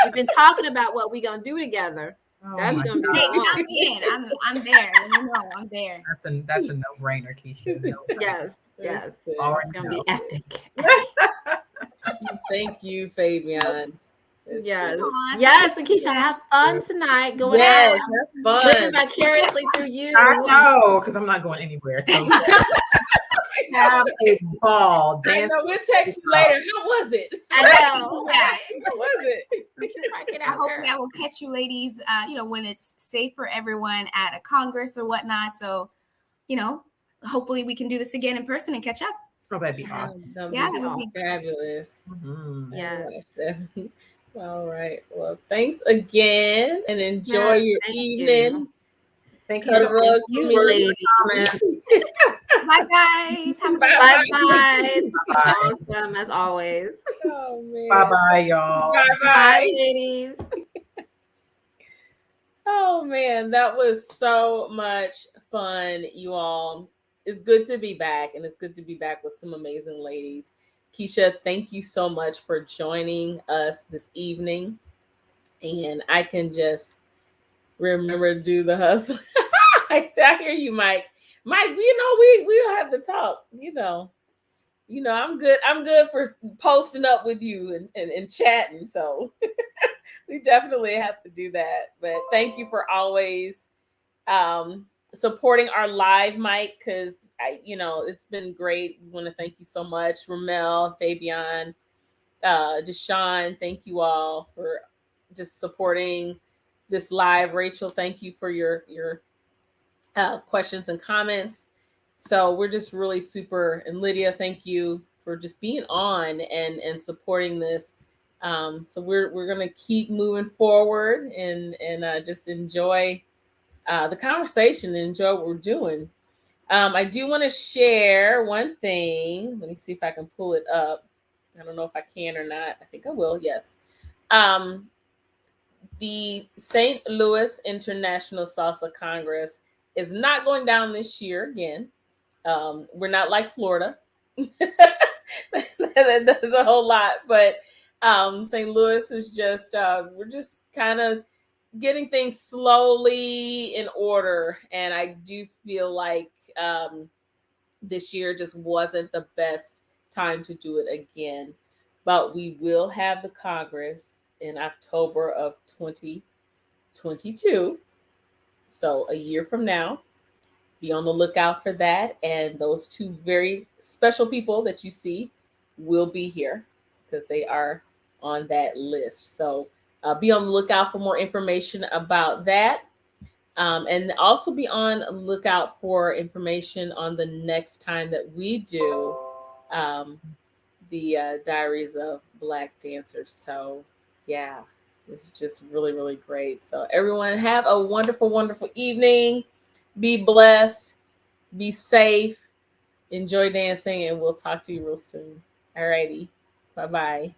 We've been talking about what we're gonna do together. That's gonna be count me in. I'm there. I'm there. That's a no-brainer, Keisha. Yes. It's gonna be epic. Thank you, Fabian. Yes, and Keisha, have fun tonight. Going out, fun vicariously through you. I know, because I'm not going anywhere. So have a ball. I know. We'll text you later. How was it? I know. How was it? Hopefully, I will catch you, ladies. When it's safe for everyone at a congress or whatnot. So, hopefully, we can do this again in person and catch up. Oh, that'd be awesome. That would be fabulous. Mm-hmm. Yeah. All right. Well, thanks again and enjoy your evening. Thank you. You ladies. Bye, guys. Have a good Bye. Awesome as always. Oh, man. Bye, y'all. Bye, ladies. Oh, man. That was so much fun, you all. It's good to be back, and it's good to be back with some amazing ladies. Keisha, thank you so much for joining us this evening. And I can just remember to do the hustle. I hear you, Mike. Mike, we'll have to talk. I'm good for posting up with you and chatting. So we definitely have to do that. But thank you for always supporting our live, Mike, because it's been great. We want to thank you so much, Ramel, Fabian, Deshaun. Thank you all for just supporting this live. Rachel, thank you for your questions and comments. So we're just really super. And Lydia, thank you for just being on and supporting this. So we're gonna keep moving forward and just enjoy the conversation and enjoy what we're doing. I do want to share one thing. Let me see if I can pull it up. I don't know if I can or not. I think I will. Yes. The St. Louis International Salsa Congress is not going down this year again. We're not like Florida. That does a whole lot. But St. Louis is just, we're just kind of getting things slowly in order. And I do feel like this year just wasn't the best time to do it again. But we will have the Congress in October of 2022. So a year from now. Be on the lookout for that. And those two very special people that you see will be here because they are on that list. So be on the lookout for more information about that. And also be on the lookout for information on the next time that we do um, the Diaries of Black Dancers. So, yeah, it's just really, really great. So, everyone, have a wonderful, wonderful evening. Be blessed, be safe, enjoy dancing, and we'll talk to you real soon. Alrighty, bye bye.